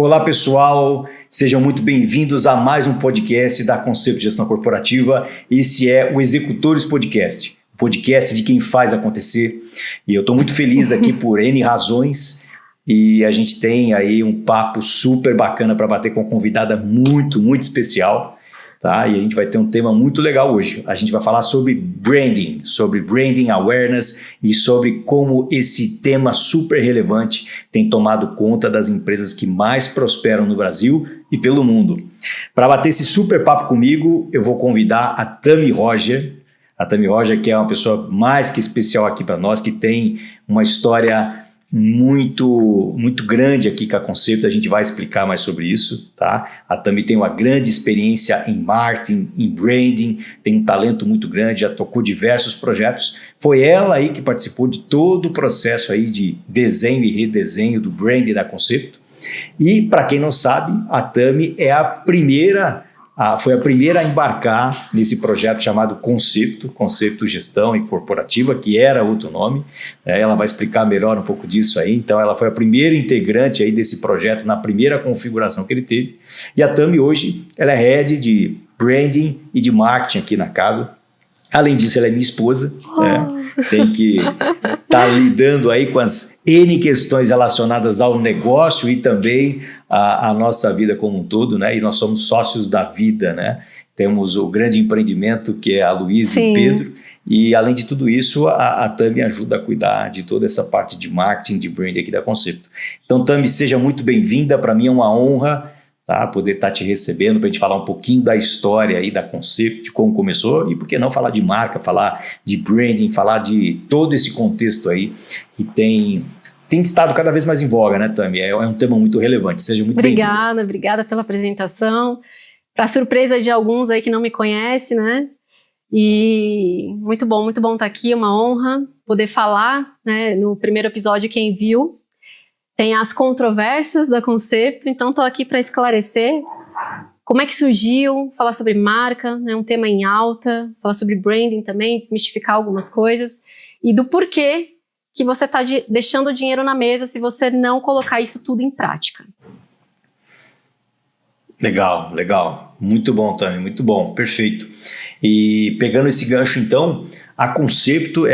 Olá pessoal, sejam muito bem-vindos a mais um podcast da Conceito Gestão Corporativa. Esse é o Executores Podcast, podcast de quem faz acontecer. E eu estou muito feliz aqui por N razões e a gente tem aí um papo super bacana para bater com uma convidada muito especial. Tá? E a gente vai ter um tema muito legal hoje. A gente vai falar sobre branding awareness e sobre como esse tema super relevante tem tomado conta das empresas que mais prosperam no Brasil e pelo mundo. Para bater esse super papo comigo, eu vou convidar a Tami Roger. A Tami Roger, que é uma pessoa mais que especial aqui para nós, que tem uma história muito grande aqui com a Conceito. A gente vai explicar mais sobre isso, tá? A Tami tem uma grande experiência em marketing, em branding, tem um talento muito grande, já tocou diversos projetos. Foi ela aí que participou de todo o processo aí de desenho e redesenho do branding da Conceito. E para quem não sabe, a Tami é foi a primeira a embarcar nesse projeto chamado Conceito Gestão e Corporativa, que era outro nome. Ela vai explicar melhor um pouco disso aí. Então, ela foi a primeira integrante aí desse projeto na primeira configuração que ele teve. E a Tami hoje, ela é head de branding e de marketing aqui na casa. Além disso, ela é minha esposa, tem que estar lidando aí com as N questões relacionadas ao negócio e também a nossa vida como um todo, né? E nós somos sócios da vida, né? Temos o grande empreendimento que é a Luísa e o Pedro. E além de tudo isso, a Tami ajuda a cuidar de toda essa parte de marketing, de branding aqui da Conceito. Então, Tami, seja muito bem-vinda. Para mim é uma honra, tá, poder estar te recebendo para a gente falar um pouquinho da história aí da Conceito, de como começou e por que não falar de marca, falar de branding, falar de todo esse contexto aí que tem estado cada vez mais em voga, né, Tami? É um tema muito relevante. Seja muito bem-vinda. Obrigada pela apresentação. Para surpresa de alguns aí que não me conhecem, né? E muito bom estar aqui, uma honra poder falar, né? No primeiro episódio, quem viu, tem as controvérsias da Conceito, então estou aqui para esclarecer como é que surgiu, falar sobre marca, né, um tema em alta, falar sobre branding também, desmistificar algumas coisas e do porquê que você está deixando o dinheiro na mesa se você não colocar isso tudo em prática. Legal. Muito bom, Tami, muito bom, perfeito. E pegando esse gancho então, a Conceito,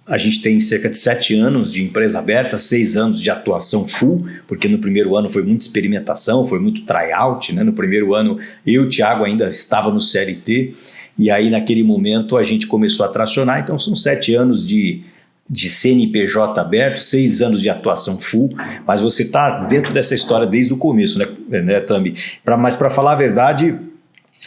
a gente tem cerca de 7 anos de empresa aberta, 6 anos de atuação full, porque no primeiro ano foi muita experimentação, foi muito tryout, né? No primeiro ano eu e o Thiago ainda estava no CLT, e aí naquele momento a gente começou a tracionar, então são 7 anos de CNPJ aberto, 6 anos de atuação full, mas você está dentro dessa história desde o começo, né, Tami? Mas para falar a verdade,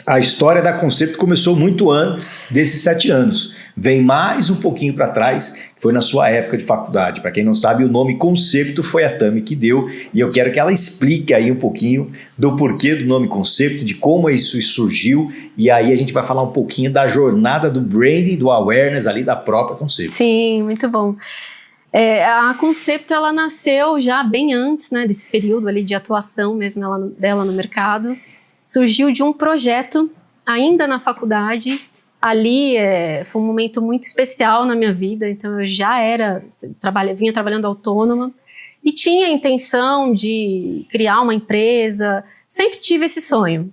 a história da Conceito começou muito antes desses 7 anos. Vem mais um pouquinho para trás, foi na sua época de faculdade. Para quem não sabe, o nome Conceito foi a Tami que deu, e eu quero que ela explique aí um pouquinho do porquê do nome Conceito, de como isso surgiu, e aí a gente vai falar um pouquinho da jornada do branding, do awareness ali da própria Conceito. Sim, muito bom. A Conceito, ela nasceu já bem antes, né, desse período ali de atuação mesmo dela no mercado. Surgiu de um projeto ainda na faculdade. Ali foi um momento muito especial na minha vida, então eu já vinha trabalhando autônoma e tinha a intenção de criar uma empresa, sempre tive esse sonho.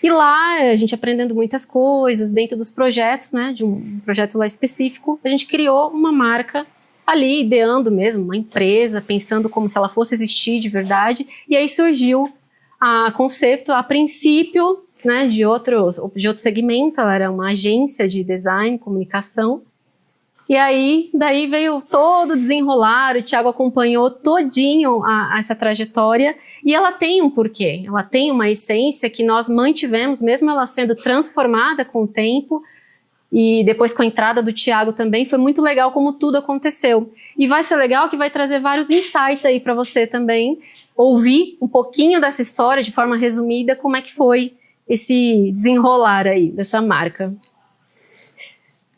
E lá, a gente aprendendo muitas coisas dentro dos projetos, né, de um projeto lá específico, a gente criou uma marca ali, ideando mesmo uma empresa, pensando como se ela fosse existir de verdade, e aí surgiu a Conceito, a princípio, né, de outro segmento. Ela era uma agência de design, comunicação. E aí, daí veio todo desenrolar, o Thiago acompanhou todinho essa trajetória, e ela tem um porquê, ela tem uma essência que nós mantivemos, mesmo ela sendo transformada com o tempo, e depois com a entrada do Thiago também, foi muito legal como tudo aconteceu. E vai ser legal que vai trazer vários insights aí para você também, ouvir um pouquinho dessa história, de forma resumida, como é que foi esse desenrolar aí dessa marca.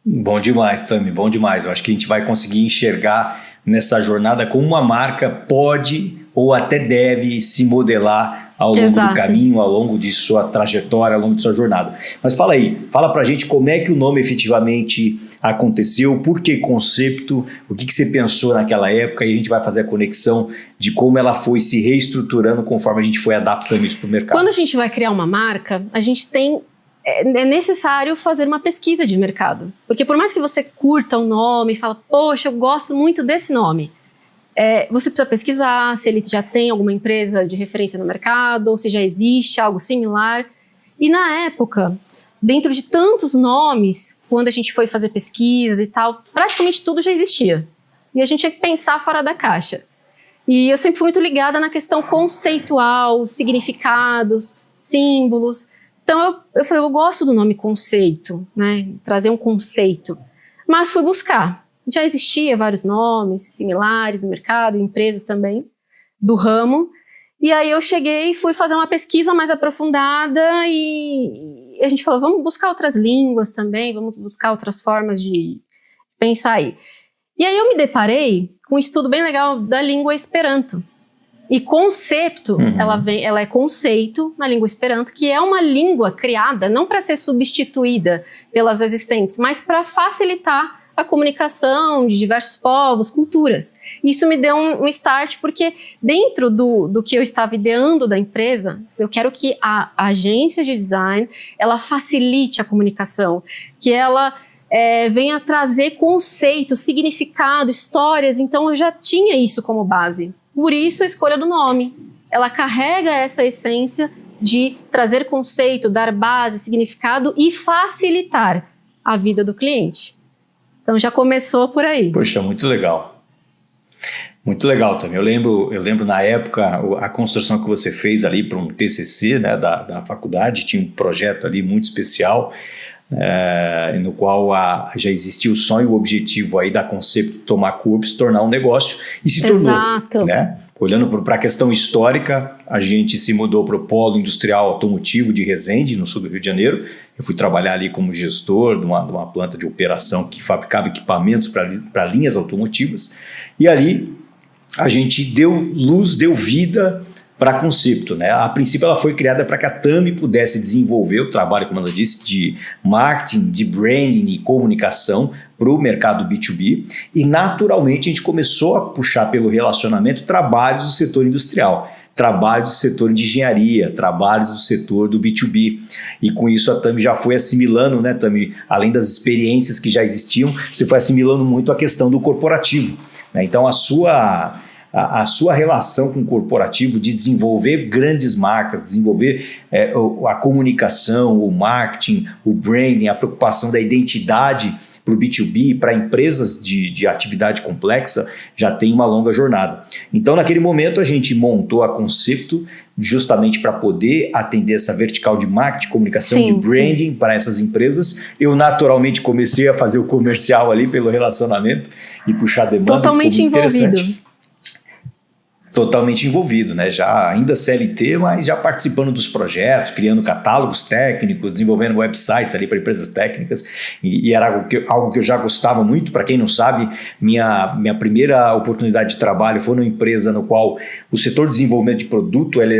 Bom demais, Tami, bom demais. Eu acho que a gente vai conseguir enxergar nessa jornada como uma marca pode ou até deve se modelar ao longo Exato. do caminho, ao longo de sua trajetória, ao longo de sua jornada. Mas fala pra gente como é que o nome efetivamente aconteceu, por que Concepto, o que você pensou naquela época, e a gente vai fazer a conexão de como ela foi se reestruturando conforme a gente foi adaptando isso para o mercado. Quando a gente vai criar uma marca, a gente é necessário fazer uma pesquisa de mercado. Porque por mais que você curta o nome e fala, poxa, eu gosto muito desse nome, você precisa pesquisar se ele já tem alguma empresa de referência no mercado, ou se já existe algo similar. E na época, dentro de tantos nomes, quando a gente foi fazer pesquisas e tal, praticamente tudo já existia. E a gente tinha que pensar fora da caixa. E eu sempre fui muito ligada na questão conceitual, significados, símbolos. Então eu falei, eu gosto do nome conceito, né? Trazer um conceito. Mas fui buscar. Já existia vários nomes similares no mercado, empresas também do ramo. E aí eu cheguei e fui fazer uma pesquisa mais aprofundada e a gente falou, vamos buscar outras línguas também, vamos buscar outras formas de pensar aí. E aí eu me deparei com um estudo bem legal da língua Esperanto. E concepto, ela é conceito na língua Esperanto, que é uma língua criada não para ser substituída pelas existentes, mas para facilitar a comunicação de diversos povos, culturas. Isso me deu um start, porque dentro do que eu estava ideando da empresa, eu quero que a agência de design, ela facilite a comunicação, que ela venha trazer conceitos, significado, histórias. Então eu já tinha isso como base. Por isso a escolha do nome. Ela carrega essa essência de trazer conceito, dar base, significado e facilitar a vida do cliente. Então já começou por aí. Poxa, muito legal. Muito legal também. Eu lembro na época a construção que você fez ali para um TCC, né, da faculdade, tinha um projeto ali muito especial, no qual já existia o sonho e o objetivo aí da Concepto tomar corpo, se tornar um negócio, e se tornou. Exato. Né? Olhando para a questão histórica, a gente se mudou para o Polo Industrial Automotivo de Resende, no sul do Rio de Janeiro. Eu fui trabalhar ali como gestor de uma planta de operação que fabricava equipamentos para linhas automotivas. E ali a gente deu luz, deu vida para a Concepto, né? A princípio ela foi criada para que a Tami pudesse desenvolver o trabalho, como ela disse, de marketing, de branding e comunicação para o mercado B2B, e naturalmente a gente começou a puxar pelo relacionamento trabalhos do setor industrial, trabalhos do setor de engenharia, trabalhos do setor do B2B, e com isso a Tami já foi assimilando, né, Tami, além das experiências que já existiam, você foi assimilando muito a questão do corporativo, né? Então a sua relação com o corporativo de desenvolver grandes marcas, desenvolver a comunicação, o marketing, o branding, a preocupação da identidade para o B2B, para empresas de atividade complexa, já tem uma longa jornada. Então, naquele momento, a gente montou a Concepto justamente para poder atender essa vertical de marketing, comunicação, de branding para essas empresas. Eu, naturalmente, comecei a fazer o comercial ali pelo relacionamento e puxar demanda. Totalmente envolvido. Totalmente envolvido, né? Já ainda CLT, mas já participando dos projetos, criando catálogos técnicos, desenvolvendo websites ali para empresas técnicas, e era algo que eu já gostava muito. Para quem não sabe, minha primeira oportunidade de trabalho foi numa empresa no qual o setor de desenvolvimento de produto ele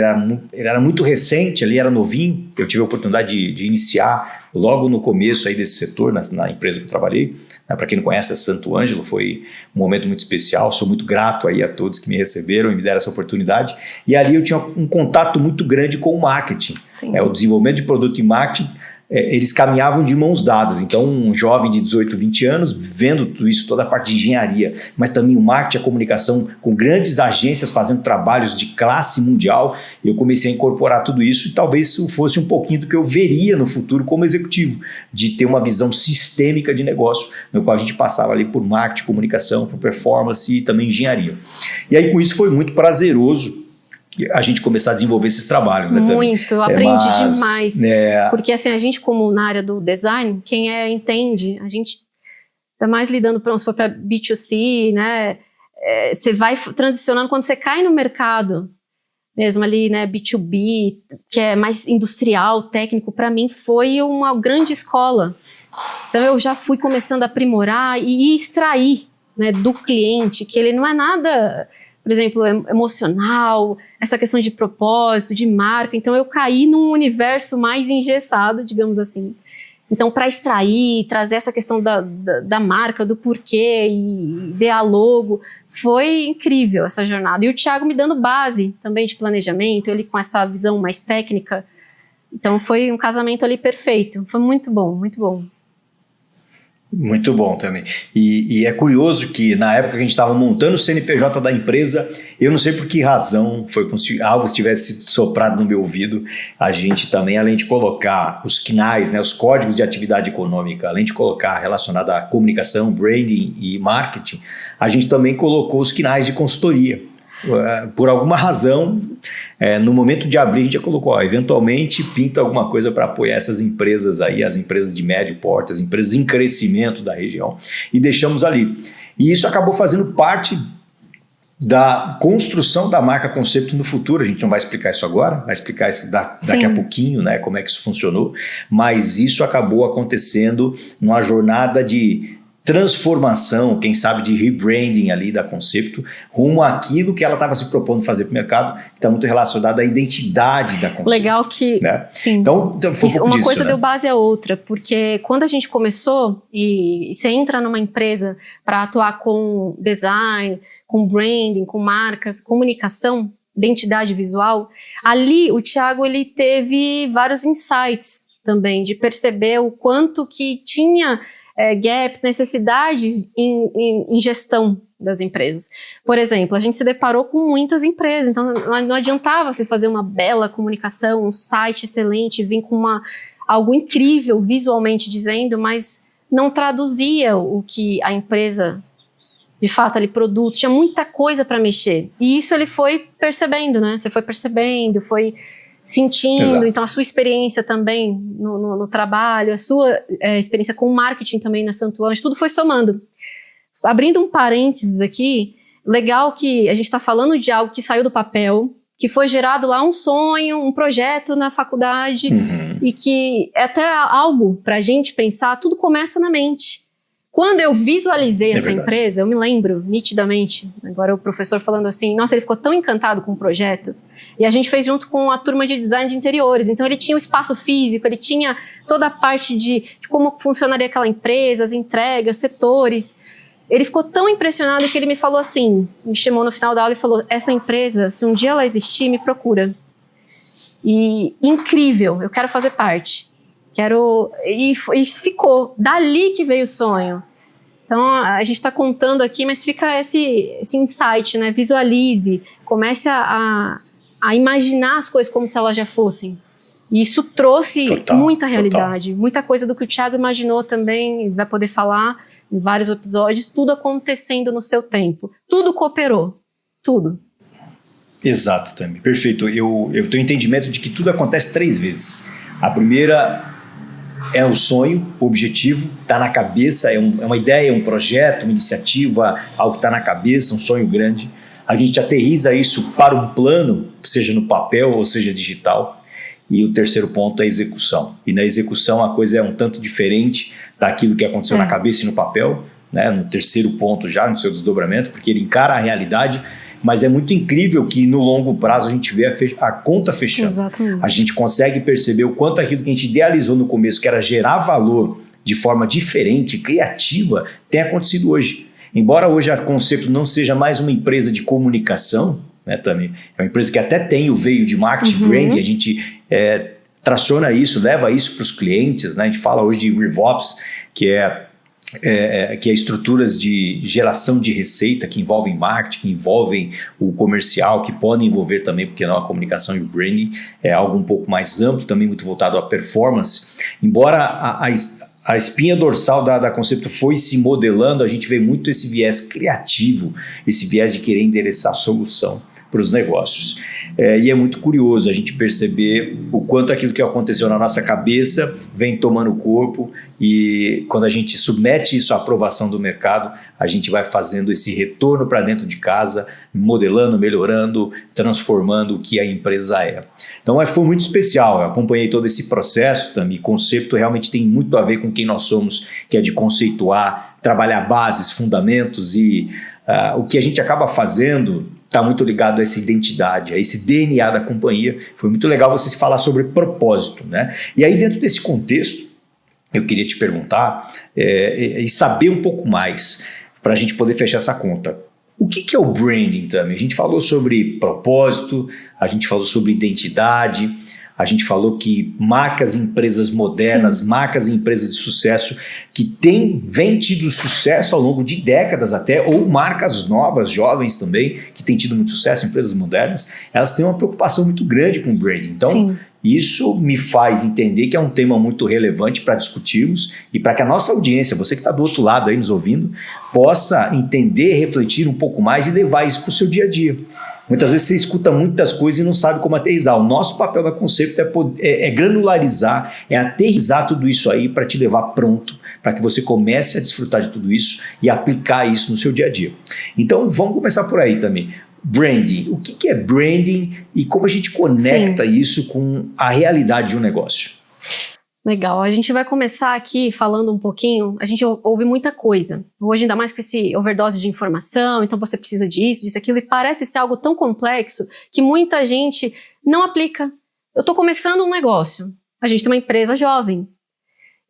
era muito recente, ele era novinho. Eu tive a oportunidade de iniciar logo no começo aí desse setor, na empresa que eu trabalhei. Para quem não conhece, é Santo Ângelo, foi um momento muito especial. Sou muito grato aí a todos que me receberam e me deram essa oportunidade. E ali eu tinha um contato muito grande com o marketing. O desenvolvimento de produto e marketing, eles caminhavam de mãos dadas. Então, um jovem de 18, 20 anos, vendo tudo isso, toda a parte de engenharia, mas também o marketing, a comunicação, com grandes agências fazendo trabalhos de classe mundial, eu comecei a incorporar tudo isso, e talvez isso fosse um pouquinho do que eu veria no futuro como executivo, de ter uma visão sistêmica de negócio, no qual a gente passava ali por marketing, comunicação, por performance e também engenharia. E aí, com isso, foi muito prazeroso a gente começar a desenvolver esses trabalhos. Né, muito, aprendi demais. Porque assim, a gente como na área do design, quem entende, a gente está mais lidando para B2C, né? Você vai transicionando quando você cai no mercado, mesmo ali, né, B2B, que é mais industrial, técnico, para mim foi uma grande escola. Então eu já fui começando a aprimorar e extrair, né, do cliente, que ele não é nada por exemplo, emocional, essa questão de propósito, de marca. Então, eu caí num universo mais engessado, digamos assim. Então, para extrair, trazer essa questão da marca, do porquê e diálogo, foi incrível essa jornada. E o Thiago me dando base também de planejamento, ele com essa visão mais técnica. Então, foi um casamento ali perfeito. Foi muito bom, muito bom. Muito bom também. E é curioso que na época que a gente estava montando o CNPJ da empresa, eu não sei por que razão, foi como se algo tivesse soprado no meu ouvido, a gente também, além de colocar os CNAEs, né, os códigos de atividade econômica, além de colocar relacionado à comunicação, branding e marketing, a gente também colocou os CNAEs de consultoria. Por alguma razão, no momento de abrir, a gente já colocou, eventualmente pinta alguma coisa para apoiar essas empresas aí, as empresas de médio porte, as empresas em crescimento da região, e deixamos ali. E isso acabou fazendo parte da construção da marca Conceito no futuro. A gente não vai explicar isso agora, vai explicar isso daqui a pouquinho, né, como é que isso funcionou, mas isso acabou acontecendo numa jornada de transformação, quem sabe de rebranding ali da Conceito, rumo àquilo que ela estava se propondo fazer para o mercado, que está muito relacionado à identidade da Conceito. Legal que, né? Sim. Então foi isso, um pouco uma disso, coisa né? deu base à outra, porque quando a gente começou, e você entra numa empresa para atuar com design, com branding, com marcas, comunicação, identidade visual, ali o Thiago ele teve vários insights também, de perceber o quanto que tinha gaps, necessidades em gestão das empresas. Por exemplo, a gente se deparou com muitas empresas, então não adiantava você fazer uma bela comunicação, um site excelente, vir com algo incrível visualmente dizendo, mas não traduzia o que a empresa, de fato, ali, produto, tinha muita coisa para mexer. E isso ele foi percebendo, né? Você foi percebendo, foi sentindo. Exato. Então a sua experiência também no trabalho, a sua experiência com o marketing também na Santo Anjo, tudo foi somando. Abrindo um parênteses aqui, legal que a gente está falando de algo que saiu do papel, que foi gerado lá um sonho, um projeto na faculdade, e que é até algo para a gente pensar, tudo começa na mente. Quando eu visualizei essa empresa, eu me lembro nitidamente, agora o professor falando assim, nossa, ele ficou tão encantado com o projeto, e a gente fez junto com a turma de design de interiores, então ele tinha o espaço físico, ele tinha toda a parte de como funcionaria aquela empresa, as entregas, setores. Ele ficou tão impressionado que ele me falou assim, me chamou no final da aula e falou, essa empresa, se um dia ela existir, me procura. E incrível, eu quero fazer parte. E ficou, dali que veio o sonho. Então a gente está contando aqui, mas fica esse insight, né? Visualize, comece a imaginar as coisas como se elas já fossem. E isso trouxe muita realidade, muita coisa do que o Thiago imaginou também, ele vai poder falar em vários episódios, tudo acontecendo no seu tempo. Tudo cooperou, tudo. Exato, Tami, perfeito. Eu tenho entendimento de que tudo acontece 3 vezes. A primeira é o sonho, o objetivo, está na cabeça, é uma ideia, um projeto, uma iniciativa, algo que está na cabeça, um sonho grande. A gente aterriza isso para um plano, seja no papel ou seja digital. E o terceiro ponto é a execução. E na execução a coisa é um tanto diferente daquilo que aconteceu na cabeça e no papel, né? No terceiro ponto já, no seu desdobramento, porque ele encara a realidade, mas é muito incrível que no longo prazo a gente vê a conta fechando. Exatamente. A gente consegue perceber o quanto aquilo que a gente idealizou no começo, que era gerar valor de forma diferente, criativa, tem acontecido hoje. Embora hoje a Conceito não seja mais uma empresa de comunicação, né, também, é uma empresa que até tem o veio de marketing branding, a gente traciona isso, leva isso para os clientes, né? A gente fala hoje de RevOps, que é estruturas de geração de receita que envolvem marketing, que envolvem o comercial, que podem envolver também, porque não, a comunicação e o branding é algo um pouco mais amplo, também muito voltado à performance. Embora a espinha dorsal da Conceito foi se modelando, a gente vê muito esse viés criativo, esse viés de querer endereçar a solução para os negócios. E é muito curioso a gente perceber o quanto aquilo que aconteceu na nossa cabeça vem tomando corpo, e quando a gente submete isso à aprovação do mercado, a gente vai fazendo esse retorno para dentro de casa, modelando, melhorando, transformando o que a empresa é. Então foi muito especial, eu acompanhei todo esse processo também. Conceito realmente tem muito a ver com quem nós somos, que é de conceituar, trabalhar bases, fundamentos, e o que a gente acaba fazendo, está muito ligado a essa identidade, a esse DNA da companhia. Foi muito legal você falar sobre propósito, né? E aí, dentro desse contexto, eu queria te perguntar e saber um pouco mais, para a gente poder fechar essa conta. O que é o branding também? A gente falou sobre propósito, a gente falou sobre identidade, a gente falou que marcas e empresas modernas, sim, marcas e empresas de sucesso que vêm tido sucesso ao longo de décadas até, ou marcas novas, jovens também, que têm tido muito sucesso, empresas modernas, elas têm uma preocupação muito grande com o branding. Então, sim, isso me faz entender que é um tema muito relevante para discutirmos e para que a nossa audiência, você que está do outro lado aí nos ouvindo, possa entender, refletir um pouco mais e levar isso para o seu dia a dia. Muitas vezes você escuta muitas coisas e não sabe como aterrissar. O nosso papel da Conceito é granularizar, é aterrissar tudo isso aí para te levar pronto, para que você comece a desfrutar de tudo isso e aplicar isso no seu dia a dia. Então, vamos começar por aí também. Branding. O que é branding e como a gente conecta, sim, isso com a realidade de um negócio? Legal, a gente vai começar aqui falando um pouquinho, a gente ouve muita coisa, hoje ainda mais com esse overdose de informação, então você precisa disso, aquilo, e parece ser algo tão complexo que muita gente não aplica. Eu estou começando um negócio, a gente tem uma empresa jovem,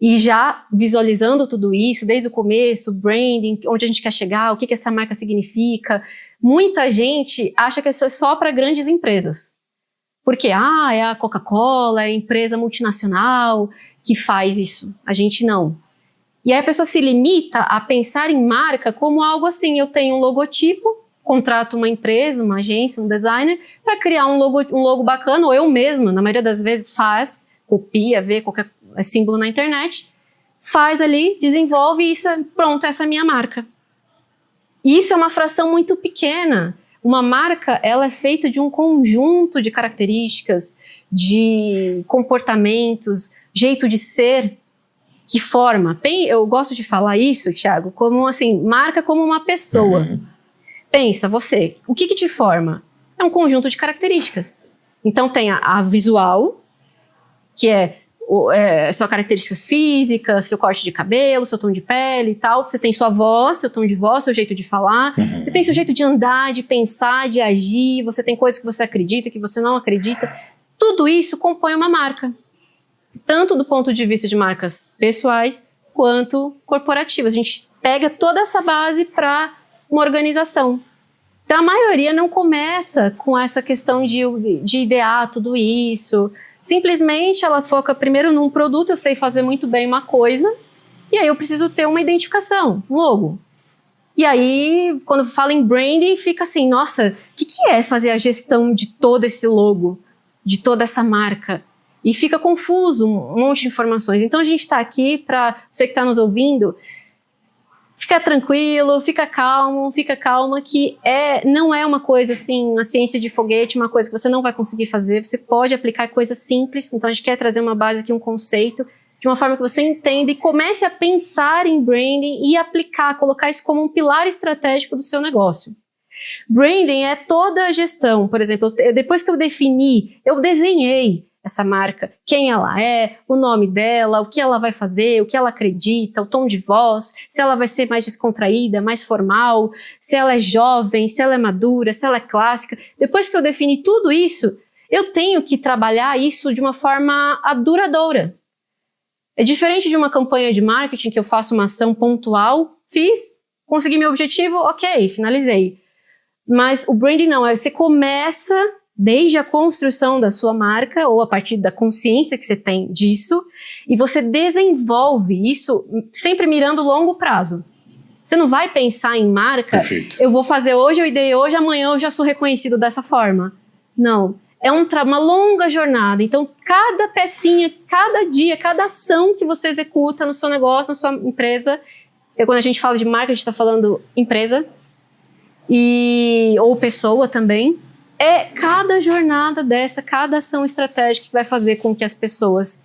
e já visualizando tudo isso, desde o começo, branding, onde a gente quer chegar, o que essa marca significa, muita gente acha que isso é só para grandes empresas. Porque, é a Coca-Cola, é a empresa multinacional que faz isso. A gente não. E aí a pessoa se limita a pensar em marca como algo assim, eu tenho um logotipo, contrato uma empresa, uma agência, um designer, para criar um logo bacana, ou eu mesma, na maioria das vezes, copia, vê qualquer símbolo na internet, faz ali, desenvolve e isso pronto, essa é a minha marca. E isso é uma fração muito pequena. Uma marca, ela é feita de um conjunto de características, de comportamentos, jeito de ser, que forma. Eu gosto de falar isso, Thiago, como assim, marca como uma pessoa. Uhum. Pensa, você, o que te forma? É um conjunto de características. Então tem a visual, que é suas características físicas, seu corte de cabelo, seu tom de pele e tal. Você tem sua voz, seu tom de voz, seu jeito de falar. Uhum. Você tem seu jeito de andar, de pensar, de agir. Você tem coisas que você acredita, que você não acredita. Tudo isso compõe uma marca. Tanto do ponto de vista de marcas pessoais, quanto corporativas. A gente pega toda essa base para uma organização. Então, a maioria não começa com essa questão de idear tudo isso. Simplesmente ela foca primeiro num produto, eu sei fazer muito bem uma coisa, e aí eu preciso ter uma identificação, um logo. E aí, quando fala em branding, fica assim, nossa, o que é fazer a gestão de todo esse logo, de toda essa marca? E fica confuso, um monte de informações. Então a gente está aqui para você que está nos ouvindo, fica tranquilo, fica calma, que não é uma coisa assim, uma ciência de foguete, uma coisa que você não vai conseguir fazer, você pode aplicar coisas simples, então a gente quer trazer uma base aqui, um conceito, de uma forma que você entenda e comece a pensar em branding e aplicar, colocar isso como um pilar estratégico do seu negócio. Branding é toda a gestão, por exemplo, depois que eu defini, eu desenhei essa marca, quem ela é, o nome dela, o que ela vai fazer, o que ela acredita, o tom de voz, se ela vai ser mais descontraída, mais formal, se ela é jovem, se ela é madura, se ela é clássica. Depois que eu defini tudo isso, eu tenho que trabalhar isso de uma forma duradoura. É diferente de uma campanha de marketing que eu faço uma ação pontual, consegui meu objetivo, ok, finalizei. Mas o branding não, você começa desde a construção da sua marca ou a partir da consciência que você tem disso e você desenvolve isso sempre mirando longo prazo. Você não vai pensar em marca, perfeito, eu vou fazer hoje, eu ideei hoje, amanhã eu já sou reconhecido dessa forma. Não, é uma longa jornada. Então, cada pecinha, cada dia, cada ação que você executa no seu negócio, na sua empresa, quando a gente fala de marca, a gente está falando empresa ou pessoa também. É cada jornada dessa, cada ação estratégica que vai fazer com que as pessoas,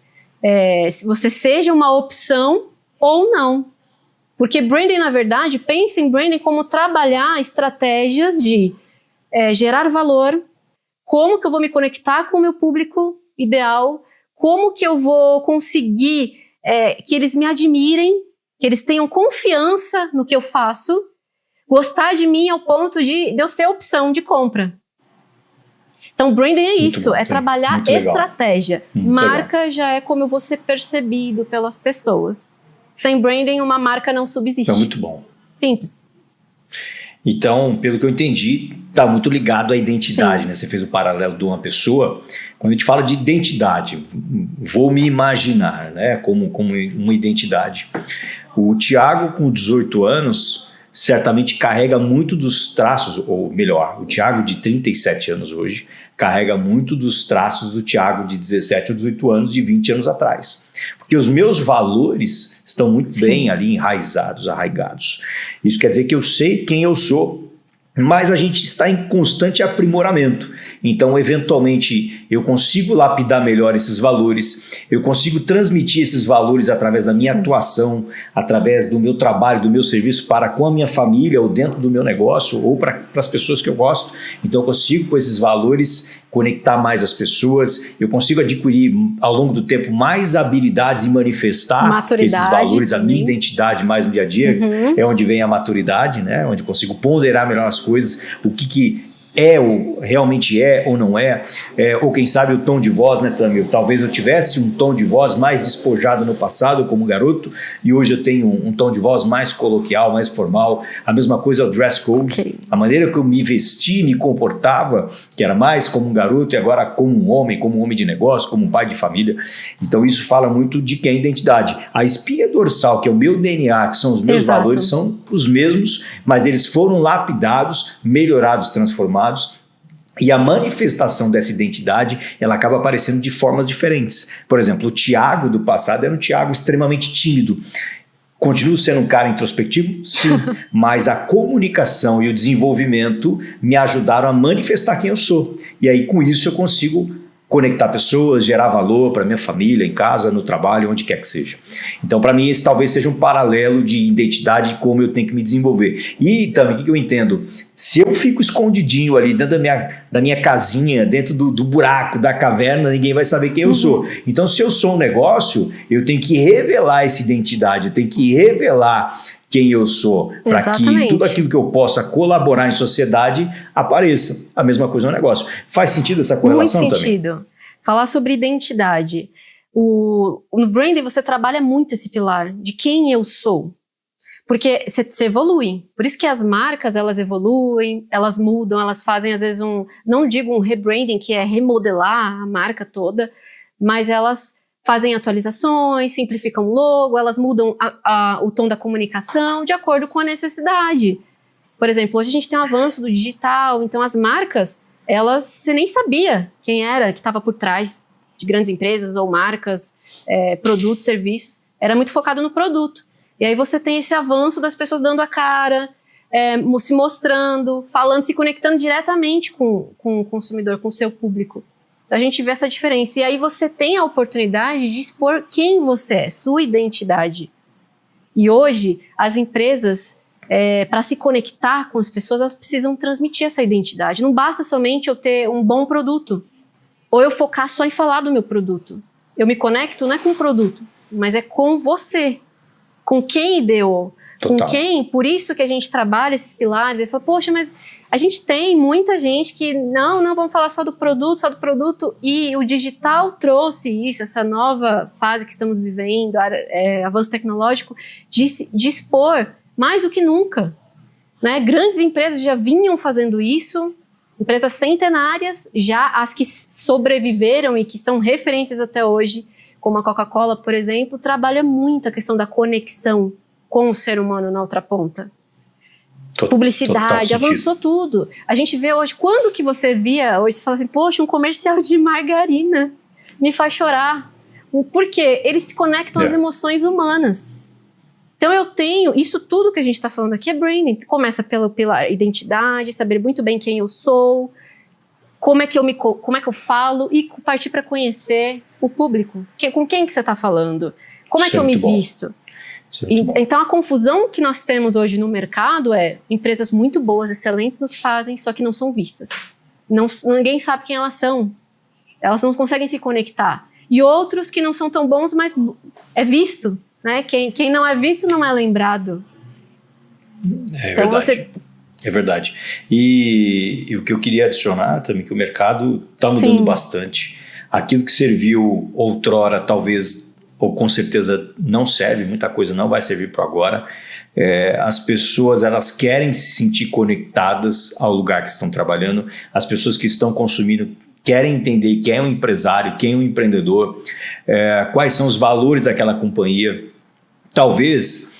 se você seja uma opção ou não. Porque branding, na verdade, pense em branding como trabalhar estratégias de gerar valor, como que eu vou me conectar com o meu público ideal, como que eu vou conseguir que eles me admirem, que eles tenham confiança no que eu faço, gostar de mim ao ponto de eu ser opção de compra. Então, branding é isso, é trabalhar estratégia. Marca já é como eu vou ser percebido pelas pessoas. Sem branding, uma marca não subsiste. É muito bom. Simples. Então, pelo que eu entendi, está muito ligado à identidade, né? Você fez o paralelo de uma pessoa. Quando a gente fala de identidade, vou me imaginar, né? Como uma identidade. O Thiago, com 18 anos, certamente carrega muito dos traços, ou melhor, o Thiago de 37 anos hoje, carrega muito dos traços do Thiago de 17 ou 18 anos, de 20 anos atrás. Porque os meus valores estão muito bem ali enraizados, arraigados. Isso quer dizer que eu sei quem eu sou, mas a gente está em constante aprimoramento. Então, eventualmente, eu consigo lapidar melhor esses valores, eu consigo transmitir esses valores através da minha atuação, através do meu trabalho, do meu serviço para com a minha família, ou dentro do meu negócio, ou para as pessoas que eu gosto. Então, eu consigo, com esses valores, conectar mais as pessoas, eu consigo adquirir ao longo do tempo mais habilidades e manifestar esses valores, a minha identidade mais no dia a dia, é onde vem a maturidade, né? Onde eu consigo ponderar melhor as coisas, o que é ou realmente é ou não é, ou quem sabe o tom de voz, né, Tami? Talvez eu tivesse um tom de voz mais despojado no passado como garoto e hoje eu tenho um tom de voz mais coloquial, mais formal. A mesma coisa o dress code, a maneira que eu me vesti, me comportava, que era mais como um garoto e agora como um homem de negócio, como um pai de família. Então isso fala muito de quem é a identidade. A espinha dorsal, que é o meu DNA, que são os meus valores, são os mesmos, mas eles foram lapidados, melhorados, transformados. E a manifestação dessa identidade, ela acaba aparecendo de formas diferentes. Por exemplo, o Thiago do passado era um Thiago extremamente tímido. Continuo sendo um cara introspectivo? Sim. Mas a comunicação e o desenvolvimento me ajudaram a manifestar quem eu sou. E aí, com isso, eu consigo conectar pessoas, gerar valor para minha família, em casa, no trabalho, onde quer que seja. Então, para mim, esse talvez seja um paralelo de identidade, de como eu tenho que me desenvolver. E também, o que eu entendo? Se eu fico escondidinho ali dentro da minha casinha, dentro do buraco, da caverna, ninguém vai saber quem eu sou. Então, se eu sou um negócio, eu tenho que revelar essa identidade, eu tenho que revelar quem eu sou, para que tudo aquilo que eu possa colaborar em sociedade apareça. A mesma coisa no negócio. Faz sentido essa correlação também? Muito sentido. Falar sobre identidade. No branding você trabalha muito esse pilar de quem eu sou. Porque você evolui. Por isso que as marcas, elas evoluem, elas mudam, elas fazem às vezes não digo um rebranding, que é remodelar a marca toda, mas elas fazem atualizações, simplificam o logo, elas mudam o tom da comunicação de acordo com a necessidade. Por exemplo, hoje a gente tem um avanço do digital, então as marcas, você nem sabia quem era que estava por trás de grandes empresas ou marcas, produtos, serviços. Era muito focado no produto. E aí você tem esse avanço das pessoas dando a cara, se mostrando, falando, se conectando diretamente com o consumidor, com o seu público. A gente vê essa diferença. E aí você tem a oportunidade de expor quem você é, sua identidade. E hoje, as empresas, para se conectar com as pessoas, elas precisam transmitir essa identidade. Não basta somente eu ter um bom produto, ou eu focar só em falar do meu produto. Eu me conecto não é com o produto, mas é com você, com quem ideou, com quem, por isso que a gente trabalha esses pilares, e fala, poxa, mas a gente tem muita gente que não vamos falar só do produto, e o digital trouxe isso, essa nova fase que estamos vivendo, avanço tecnológico, de expor mais do que nunca, né? Grandes empresas já vinham fazendo isso, empresas centenárias, já as que sobreviveram e que são referências até hoje, como a Coca-Cola, por exemplo, trabalha muito a questão da conexão com o ser humano na outra ponta. Publicidade, avançou tudo. A gente vê hoje, quando que você via, hoje você fala assim, poxa, um comercial de margarina me faz chorar. Por quê? Eles se conectam às emoções humanas. Então eu tenho, isso tudo que a gente está falando aqui é branding. Começa pela identidade, saber muito bem quem eu sou, como é que eu falo e partir para conhecer o público. Com quem que você está falando? Como é que eu me visto? Então a confusão que nós temos hoje no mercado é empresas muito boas, excelentes no que fazem, só que não são vistas. Ninguém sabe quem elas são. Elas não conseguem se conectar. E outros que não são tão bons, mas é visto, né? Quem não é visto não é lembrado. Então você É verdade. E o que eu queria adicionar também, que o mercado está mudando bastante. Aquilo que serviu outrora, talvez, ou com certeza não serve, muita coisa não vai servir para agora. As pessoas, elas querem se sentir conectadas ao lugar que estão trabalhando. As pessoas que estão consumindo querem entender quem é um empresário, quem é um empreendedor, quais são os valores daquela companhia. Talvez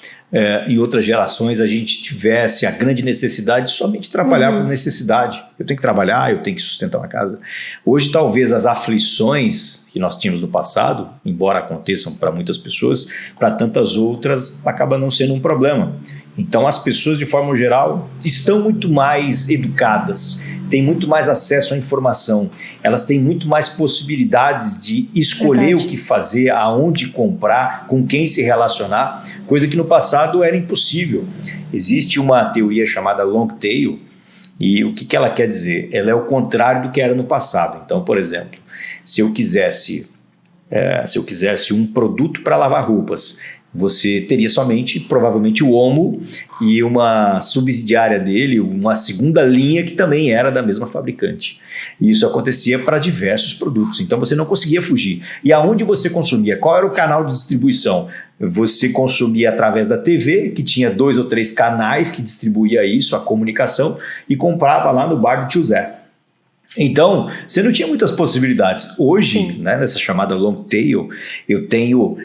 em outras gerações a gente tivesse a grande necessidade de somente trabalhar por necessidade. Eu tenho que trabalhar, eu tenho que sustentar uma casa. Hoje talvez as aflições que nós tínhamos no passado, embora aconteçam para muitas pessoas, para tantas outras acaba não sendo um problema. Então as pessoas de forma geral estão muito mais educadas, têm muito mais acesso à informação, elas têm muito mais possibilidades de escolher o que fazer, aonde comprar, com quem se relacionar, coisa que no passado era impossível. Existe uma teoria chamada long tail, e o que ela quer dizer? Ela é o contrário do que era no passado. Então, por exemplo, se eu quisesse um produto para lavar roupas, você teria somente, provavelmente, o Omo e uma subsidiária dele, uma segunda linha que também era da mesma fabricante. E isso acontecia para diversos produtos, então você não conseguia fugir. E aonde você consumia? Qual era o canal de distribuição? Você consumia através da TV, que tinha 2 ou 3 canais que distribuía isso, a comunicação, e comprava lá no bar do tio Zé. Então, você não tinha muitas possibilidades. Hoje, né, nessa chamada long tail, eu tenho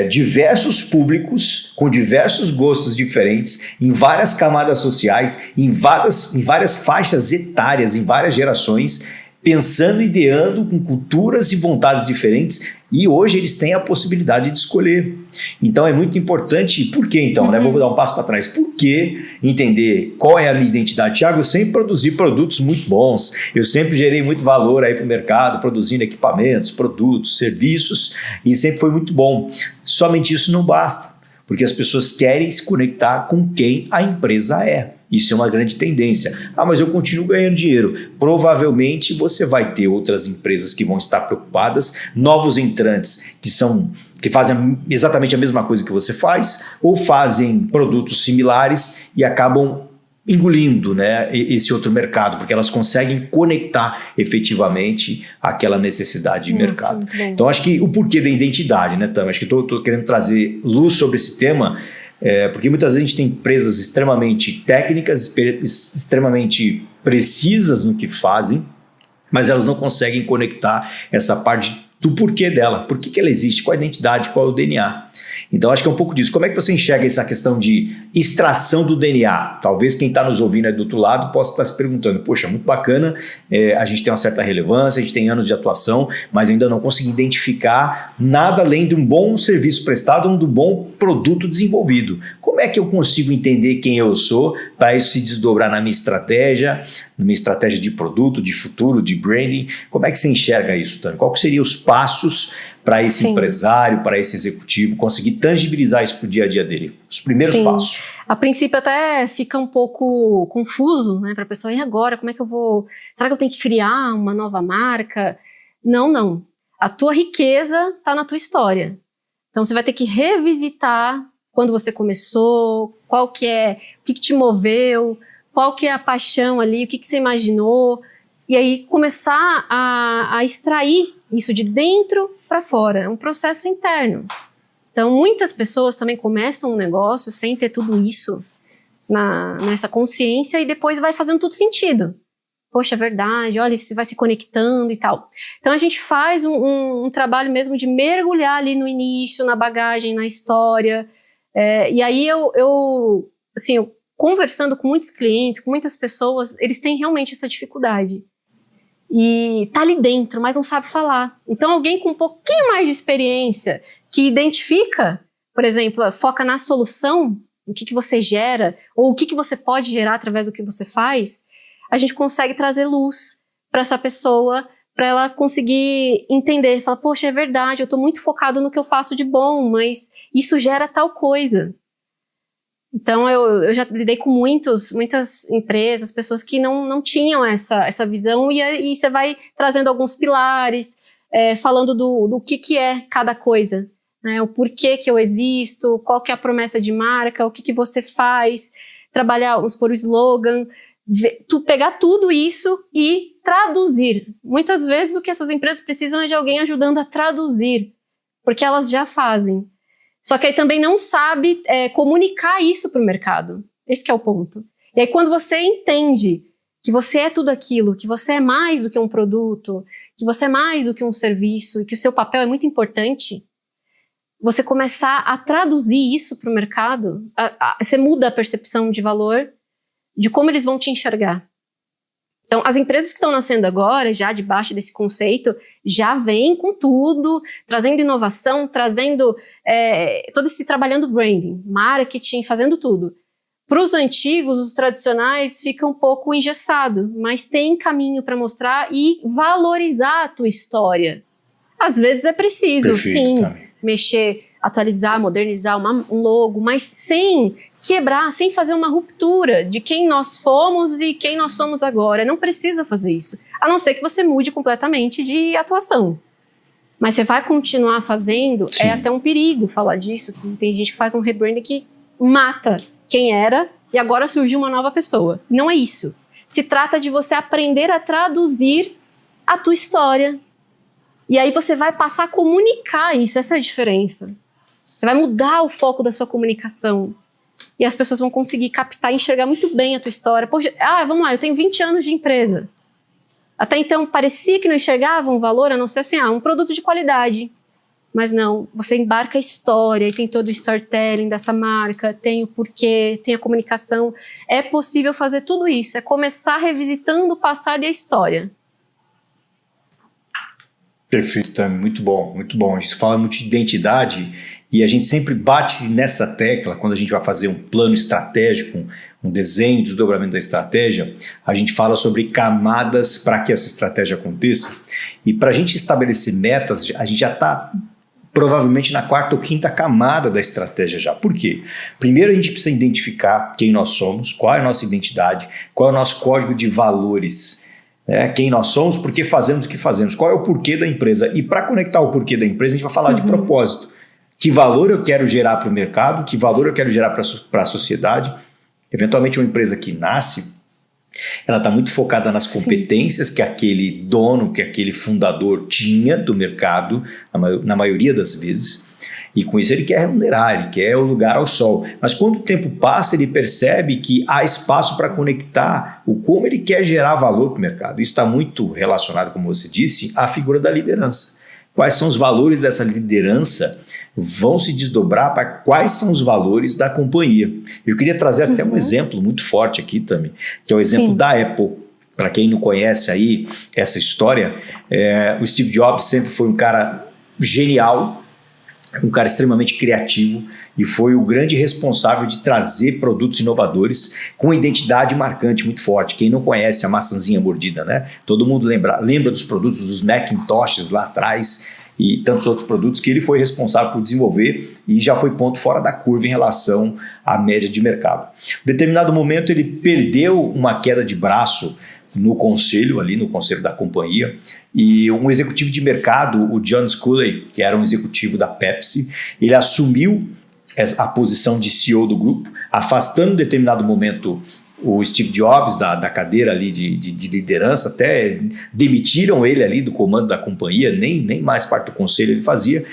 diversos públicos com diversos gostos diferentes, em várias camadas sociais, em várias faixas etárias, em várias gerações, pensando e ideando com culturas e vontades diferentes, e hoje eles têm a possibilidade de escolher. Então é muito importante. Por que então? Né? Vou dar um passo para trás. Por que entender qual é a minha identidade? Thiago, eu sempre produzi produtos muito bons, eu sempre gerei muito valor aí para o mercado, produzindo equipamentos, produtos, serviços, e sempre foi muito bom. Somente isso não basta, porque as pessoas querem se conectar com quem a empresa é. Isso é uma grande tendência. Mas eu continuo ganhando dinheiro. Provavelmente você vai ter outras empresas que vão estar preocupadas, novos entrantes que fazem exatamente a mesma coisa que você faz, ou fazem produtos similares e acabam engolindo, né, esse outro mercado, porque elas conseguem conectar efetivamente aquela necessidade de mercado. Então acho que o porquê da identidade, né, Tam? Acho que estou querendo trazer luz sobre esse tema, porque muitas vezes a gente tem empresas extremamente técnicas, extremamente precisas no que fazem, mas elas não conseguem conectar essa parte do porquê dela, por que ela existe, qual a identidade, qual é o DNA. Então acho que é um pouco disso. Como é que você enxerga essa questão de extração do DNA? Talvez quem está nos ouvindo aí do outro lado possa estar se perguntando, poxa, muito bacana, a gente tem uma certa relevância, a gente tem anos de atuação, mas ainda não consegui identificar nada além de um bom serviço prestado ou de um bom produto desenvolvido. Como é que eu consigo entender quem eu sou para isso se desdobrar na minha estratégia de produto, de futuro, de branding? Como é que você enxerga isso, Tânia? Qual que seriam os passos para esse empresário, para esse executivo conseguir tangibilizar isso para o dia a dia dele? Os primeiros passos. A princípio até fica um pouco confuso, né, para a pessoa, e agora, como é que eu vou... Será que eu tenho que criar uma nova marca? Não. A tua riqueza está na tua história. Então você vai ter que revisitar quando você começou, o que te moveu, qual que é a paixão ali, o que você imaginou, e aí começar a extrair isso de dentro para fora. É um processo interno. Então, muitas pessoas também começam um negócio sem ter tudo isso nessa consciência e depois vai fazendo tudo sentido. Poxa, é verdade, olha, você vai se conectando e tal. Então, a gente faz um trabalho mesmo de mergulhar ali no início, na bagagem, na história. E aí, eu conversando com muitos clientes, com muitas pessoas, eles têm realmente essa dificuldade. E tá ali dentro, mas não sabe falar. Então alguém com um pouquinho mais de experiência, que identifica, por exemplo, foca na solução, o que você gera, ou o que você pode gerar através do que você faz, a gente consegue trazer luz para essa pessoa, para ela conseguir entender, falar, poxa, é verdade, eu tô muito focado no que eu faço de bom, mas isso gera tal coisa. Então, eu já lidei com muitas empresas, pessoas que não tinham essa visão, e você vai trazendo alguns pilares, falando do que é cada coisa, né? O porquê que eu existo, qual que é a promessa de marca, o que você faz. trabalhar, vamos supor, o slogan, pegar tudo isso e traduzir. Muitas vezes o que essas empresas precisam é de alguém ajudando a traduzir, porque elas já fazem. Só que aí também não sabe comunicar isso para o mercado. Esse que é o ponto. E aí quando você entende que você é tudo aquilo, que você é mais do que um produto, que você é mais do que um serviço e que o seu papel é muito importante, você começar a traduzir isso para o mercado, você muda a percepção de valor de como eles vão te enxergar. Então, as empresas que estão nascendo agora, já debaixo desse conceito, já vêm com tudo, trazendo inovação, trazendo todo esse trabalhando branding, marketing, fazendo tudo. Para os antigos, os tradicionais, fica um pouco engessado, mas tem caminho para mostrar e valorizar a tua história. Às vezes é preciso, Perfeito, sim, também. mexer, atualizar, modernizar um logo, mas sem quebrar, sem fazer uma ruptura de quem nós fomos e quem nós somos agora. Não precisa fazer isso, a não ser que você mude completamente de atuação. Mas você vai continuar fazendo, Sim. é até um perigo falar disso. Tem gente que faz um rebranding que mata quem era e agora surgiu uma nova pessoa. Não é isso. Se trata de você aprender a traduzir a tua história. E aí você vai passar a comunicar isso, essa é a diferença. Você vai mudar o foco da sua comunicação. E as pessoas vão conseguir captar e enxergar muito bem a tua história. Poxa, vamos lá, eu tenho 20 anos de empresa. Até então parecia que não enxergavam valor, a não ser assim, um produto de qualidade. Mas não, você embarca a história e tem todo o storytelling dessa marca, tem o porquê, tem a comunicação. É possível fazer tudo isso, é começar revisitando o passado e a história. Perfeito, também. Muito bom, muito bom. A gente fala muito de identidade e a gente sempre bate nessa tecla quando a gente vai fazer um plano estratégico, um desenho, desdobramento da estratégia, a gente fala sobre camadas para que essa estratégia aconteça. E para a gente estabelecer metas, a gente já está provavelmente na quarta ou quinta camada da estratégia já. Por quê? Primeiro a gente precisa identificar quem nós somos, qual é a nossa identidade, qual é o nosso código de valores, quem nós somos, por que fazemos o que fazemos, qual é o porquê da empresa. E para conectar o porquê da empresa, a gente vai falar de propósito. Que valor eu quero gerar para o mercado, que valor eu quero gerar para a sociedade. Eventualmente uma empresa que nasce, ela está muito focada nas competências que aquele dono, que aquele fundador tinha do mercado, na maioria das vezes, e com isso ele quer remunerar, ele quer o lugar ao sol. Mas quando o tempo passa, ele percebe que há espaço para conectar o como ele quer gerar valor para o mercado. Isso está muito relacionado, como você disse, à figura da liderança. Quais são os valores dessa liderança vão se desdobrar para quais são os valores da companhia. Eu queria trazer até um exemplo muito forte aqui também, que é o exemplo da Apple. Para quem não conhece aí essa história, o Steve Jobs sempre foi um cara genial, um cara extremamente criativo e foi o grande responsável de trazer produtos inovadores com identidade marcante muito forte. Quem não conhece a maçãzinha mordida, né? Todo mundo lembra dos produtos dos Macintoshes lá atrás e tantos outros produtos que ele foi responsável por desenvolver e já foi ponto fora da curva em relação à média de mercado. Em determinado momento ele perdeu uma queda de braço no conselho da companhia, e um executivo de mercado, o John Sculley, que era um executivo da Pepsi, ele assumiu a posição de CEO do grupo, afastando em determinado momento o Steve Jobs da cadeira ali de liderança, até demitiram ele ali do comando da companhia, nem mais parte do conselho ele fazia.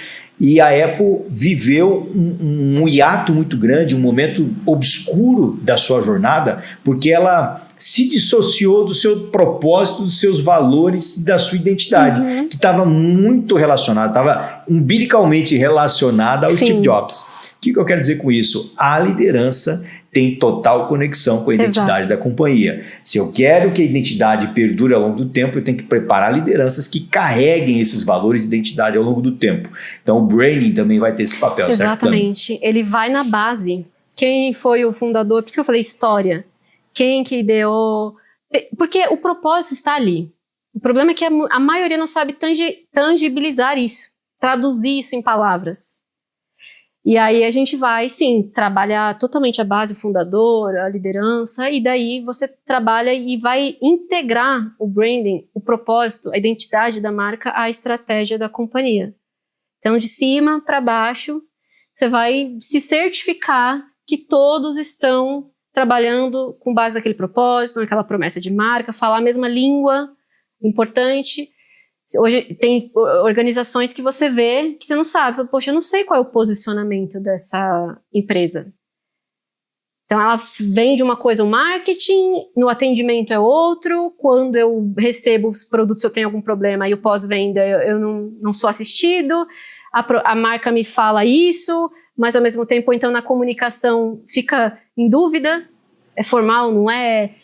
E a Apple viveu um hiato muito grande, um momento obscuro da sua jornada, porque ela se dissociou do seu propósito, dos seus valores e da sua identidade, que estava muito relacionada, estava umbilicalmente relacionada ao Steve Jobs. O que eu quero dizer com isso? A liderança tem total conexão com a identidade da companhia. Se eu quero que a identidade perdure ao longo do tempo, eu tenho que preparar lideranças que carreguem esses valores de identidade ao longo do tempo. Então o branding também vai ter esse papel, Exatamente. certo? Ele vai na base. Quem foi o fundador? Por isso que eu falei história. Quem que ideou? Porque o propósito está ali. O problema é que a maioria não sabe tangibilizar isso, traduzir isso em palavras. E aí a gente vai, sim, trabalhar totalmente a base, o fundador, a liderança, e daí você trabalha e vai integrar o branding, o propósito, a identidade da marca à estratégia da companhia. Então, de cima para baixo, você vai se certificar que todos estão trabalhando com base naquele propósito, naquela promessa de marca, falar a mesma língua, importante. Hoje tem organizações que você vê que você não sabe, poxa, eu não sei qual é o posicionamento dessa empresa. Então ela vende uma coisa, o marketing, no atendimento é outro, quando eu recebo os produtos, eu tenho algum problema, e o pós-venda eu não sou assistido, a marca me fala isso, mas ao mesmo tempo, então na comunicação fica em dúvida, é formal, não é?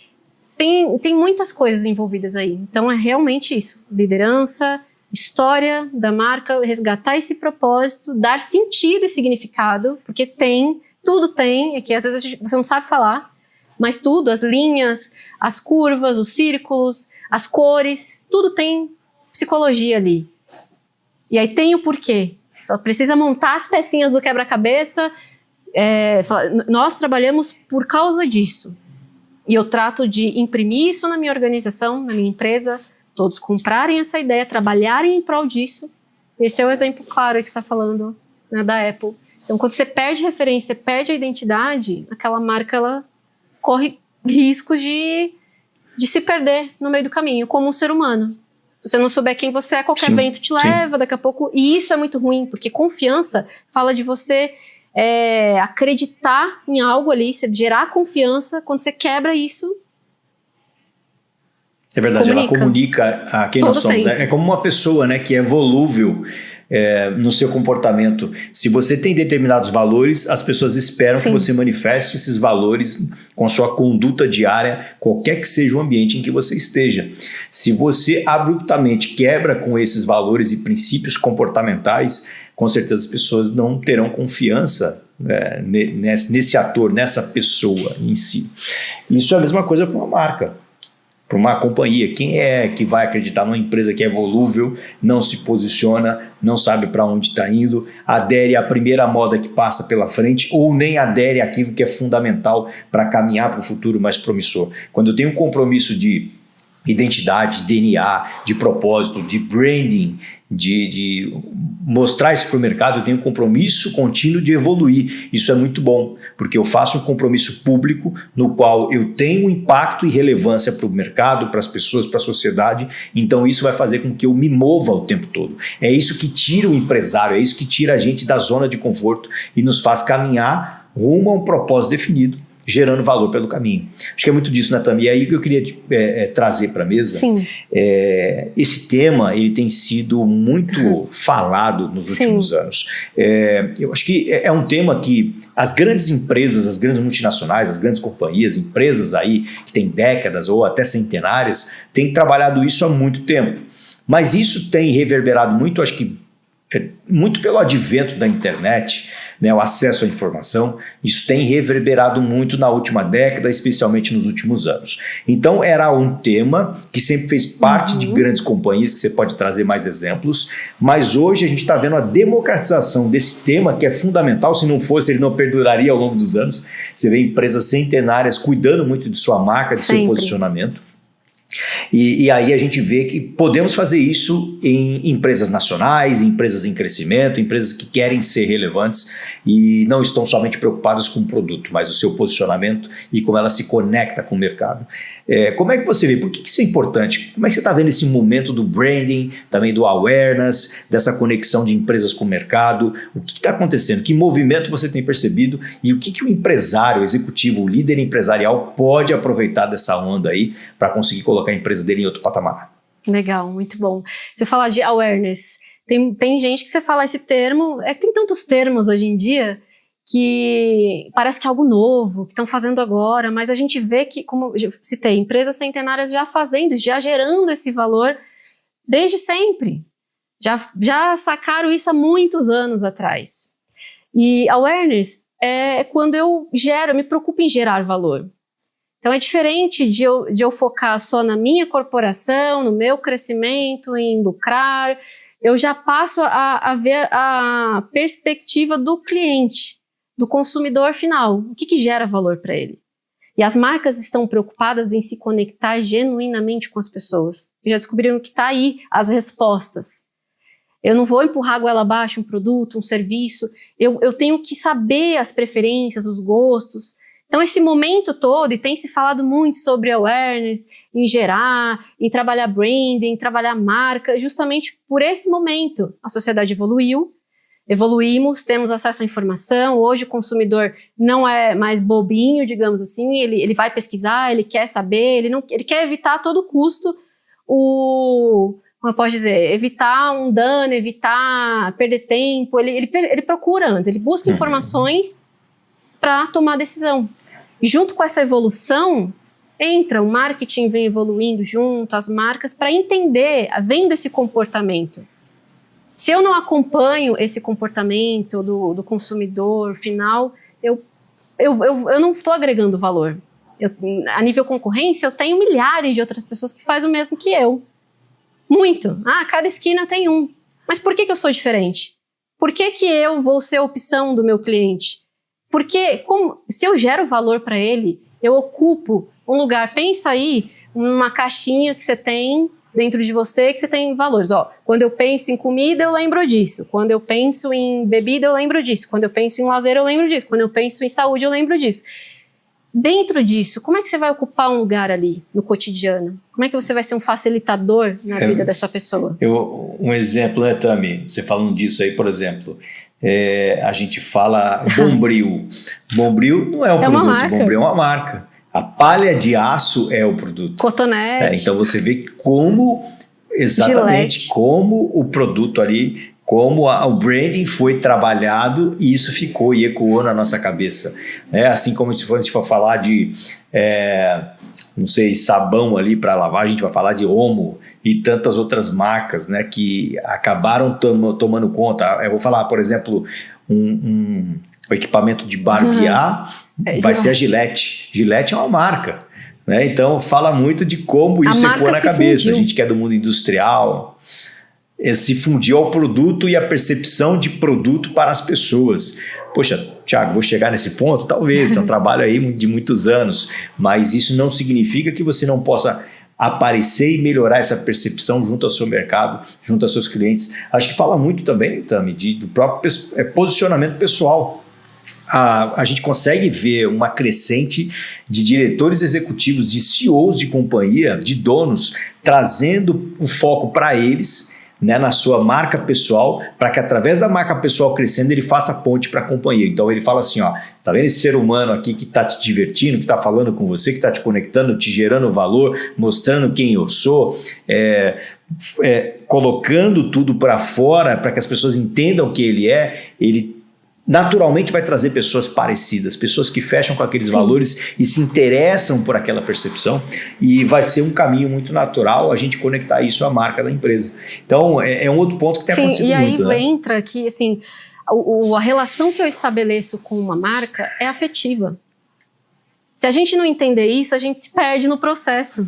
Tem muitas coisas envolvidas aí, então é realmente isso, liderança, história da marca, resgatar esse propósito, dar sentido e significado, porque tudo tem, é que às vezes você não sabe falar, mas tudo, as linhas, as curvas, os círculos, as cores, tudo tem psicologia ali. E aí tem o porquê. Só precisa montar as pecinhas do quebra-cabeça. Nós trabalhamos por causa disso. E eu trato de imprimir isso na minha organização, na minha empresa, todos comprarem essa ideia, trabalharem em prol disso. Esse é o exemplo claro que você está falando, né, da Apple. Então, quando você perde referência, perde a identidade, aquela marca ela corre risco de se perder no meio do caminho, como um ser humano. Se você não souber quem você é, qualquer vento te leva, daqui a pouco... E isso é muito ruim, porque confiança fala de você acreditar em algo ali, você gerar confiança. Quando você quebra isso... É verdade, ela comunica a quem nós somos. Né? É como uma pessoa, né, que é volúvel no seu comportamento. Se você tem determinados valores, as pessoas esperam que você manifeste esses valores com a sua conduta diária, qualquer que seja o ambiente em que você esteja. Se você abruptamente quebra com esses valores e princípios comportamentais, com certeza as pessoas não terão confiança nesse ator, nessa pessoa em si. Isso é a mesma coisa para uma marca. Para uma companhia, quem é que vai acreditar numa empresa que é volúvel, não se posiciona, não sabe para onde está indo, adere à primeira moda que passa pela frente ou nem adere àquilo que é fundamental para caminhar para o futuro mais promissor? Quando eu tenho um compromisso de identidade, de DNA, de propósito, de branding, de mostrar isso para o mercado, eu tenho um compromisso contínuo de evoluir. Isso é muito bom, porque eu faço um compromisso público no qual eu tenho impacto e relevância para o mercado, para as pessoas, para a sociedade. Então isso vai fazer com que eu me mova o tempo todo. É isso que tira o empresário, é isso que tira a gente da zona de conforto e nos faz caminhar rumo a um propósito definido, gerando valor pelo caminho. Acho que é muito disso, né, Tami? E aí que eu queria trazer para a mesa, esse tema ele tem sido muito falado nos últimos anos. Eu acho que é um tema que as grandes empresas, as grandes multinacionais, as grandes companhias, empresas aí que têm décadas ou até centenárias, têm trabalhado isso há muito tempo. Mas isso tem reverberado muito, acho que muito pelo advento da internet, né, o acesso à informação, isso tem reverberado muito na última década, especialmente nos últimos anos. Então era um tema que sempre fez parte de grandes companhias, que você pode trazer mais exemplos, mas hoje a gente está vendo a democratização desse tema, que é fundamental. Se não fosse, ele não perduraria ao longo dos anos. Você vê empresas centenárias cuidando muito de sua marca, de seu posicionamento. E aí a gente vê que podemos fazer isso em empresas nacionais, em empresas em crescimento, empresas que querem ser relevantes e não estão somente preocupadas com o produto, mas o seu posicionamento e como ela se conecta com o mercado. Como é que você vê? Por que isso é importante? Como é que você está vendo esse momento do branding, também do awareness, dessa conexão de empresas com o mercado? O que está acontecendo? Que movimento você tem percebido? E o que o empresário, o executivo, o líder empresarial pode aproveitar dessa onda aí para conseguir colocar a empresa dele em outro patamar? Legal, muito bom. Você falar de awareness, tem gente que você fala esse termo, que tem tantos termos hoje em dia que parece que é algo novo, que estão fazendo agora, mas a gente vê que, como eu citei, empresas centenárias já fazendo, já gerando esse valor desde sempre. Já sacaram isso há muitos anos atrás. E awareness é quando eu me preocupo em gerar valor. Então é diferente de eu focar só na minha corporação, no meu crescimento, em lucrar. Eu já passo a ver a perspectiva do cliente, do consumidor final. O que gera valor para ele? E as marcas estão preocupadas em se conectar genuinamente com as pessoas. Já descobriram que está aí as respostas. Eu não vou empurrar goela abaixo um produto, um serviço. Eu tenho que saber as preferências, os gostos. Então, esse momento todo, e tem se falado muito sobre awareness, em gerar, em trabalhar branding, em trabalhar marca, justamente por esse momento. A sociedade evoluímos, temos acesso à informação, hoje o consumidor não é mais bobinho, digamos assim, ele vai pesquisar, ele quer saber, ele quer evitar a todo custo como eu posso dizer, evitar um dano, evitar perder tempo, ele procura antes, ele busca informações para tomar decisão. E junto com essa evolução, o marketing vem evoluindo junto, as marcas, para entender, vendo esse comportamento. Se eu não acompanho esse comportamento do consumidor final, eu não estou agregando valor. A nível concorrência, eu tenho milhares de outras pessoas que fazem o mesmo que eu. Muito. Cada esquina tem um. Mas por que eu sou diferente? Por que eu vou ser a opção do meu cliente? Porque se eu gero valor para ele, eu ocupo um lugar. Pensa aí, uma caixinha que você tem dentro de você, que você tem valores. Quando eu penso em comida, eu lembro disso. Quando eu penso em bebida, eu lembro disso. Quando eu penso em lazer, eu lembro disso. Quando eu penso em saúde, eu lembro disso. Dentro disso, como é que você vai ocupar um lugar ali no cotidiano? Como é que você vai ser um facilitador na vida dessa pessoa? Um exemplo, né, Tami? Você falando disso aí, por exemplo, a gente fala Bombril. Bombril não é um produto, marca. Bombril é uma marca. A palha de aço é o produto. Cotonete. Então você vê como, exatamente, Gillette. como o produto ali, como o branding foi trabalhado e isso ficou e ecoou na nossa cabeça. Assim como se a gente for falar de, não sei, sabão ali para lavar, a gente vai falar de Omo e tantas outras marcas, né, que acabaram tomando conta. Eu vou falar, por exemplo, o equipamento de barbear vai ser a Gillette. Gillette é uma marca, né? Então fala muito de como isso ecoa na cabeça. Fundiu. A gente que é do mundo industrial, se fundiu ao produto e a percepção de produto para as pessoas. Poxa, Thiago, vou chegar nesse ponto? Talvez, é um trabalho aí de muitos anos, mas isso não significa que você não possa aparecer e melhorar essa percepção junto ao seu mercado, junto aos seus clientes. Acho que fala muito também, Tami, do próprio posicionamento pessoal. A gente consegue ver uma crescente de diretores executivos, de CEOs de companhia, de donos, trazendo o foco para eles, né, na sua marca pessoal, para que através da marca pessoal crescendo ele faça ponte para a companhia. Então ele fala assim, tá vendo esse ser humano aqui que está te divertindo, que está falando com você, que está te conectando, te gerando valor, mostrando quem eu sou, colocando tudo para fora para que as pessoas entendam quem ele naturalmente vai trazer pessoas parecidas, pessoas que fecham com aqueles valores e se interessam por aquela percepção, e vai ser um caminho muito natural a gente conectar isso à marca da empresa. Então, é um outro ponto que tem acontecido muito. E aí entra que, assim, a relação que eu estabeleço com uma marca é afetiva. Se a gente não entender isso, a gente se perde no processo.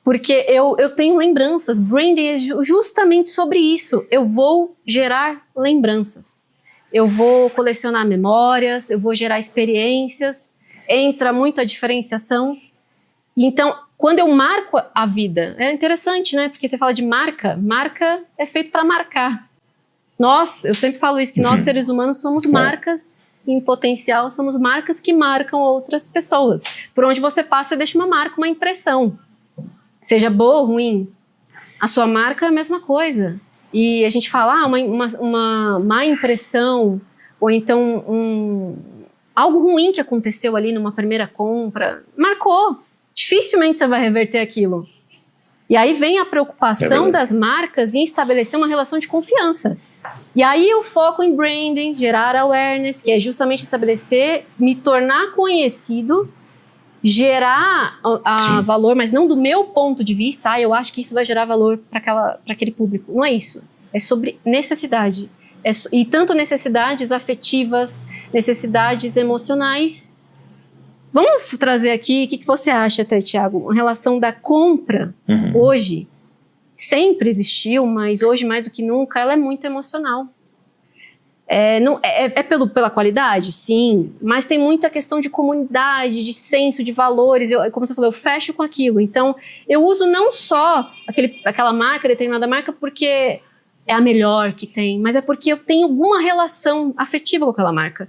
Porque eu tenho lembranças, branding é justamente sobre isso. Eu vou gerar lembranças. Eu vou colecionar memórias, eu vou gerar experiências, entra muita diferenciação. Então, quando eu marco a vida, é interessante, né? Porque você fala de marca é feito para marcar. Eu sempre falo isso, que nós seres humanos somos marcas em potencial, somos marcas que marcam outras pessoas. Por onde você passa, você deixa uma marca, uma impressão. Seja boa ou ruim, a sua marca é a mesma coisa. E a gente fala, uma má impressão, ou então algo ruim que aconteceu ali numa primeira compra, marcou. Dificilmente você vai reverter aquilo. E aí vem a preocupação das marcas em estabelecer uma relação de confiança. E aí o foco em branding, gerar awareness, que é justamente estabelecer, me tornar conhecido, gerar valor, mas não do meu ponto de vista, eu acho que isso vai gerar valor para aquele público. Não é isso. É sobre necessidade. E tanto necessidades afetivas, necessidades emocionais. Vamos trazer aqui, o que você acha, Thiago? A relação da compra, hoje, sempre existiu, mas hoje mais do que nunca, ela é muito emocional. Pela qualidade? Sim, mas tem muita questão de comunidade, de senso, de valores. Como você falou, eu fecho com aquilo. Então, eu uso não só aquela marca, determinada marca, porque é a melhor que tem, mas é porque eu tenho alguma relação afetiva com aquela marca.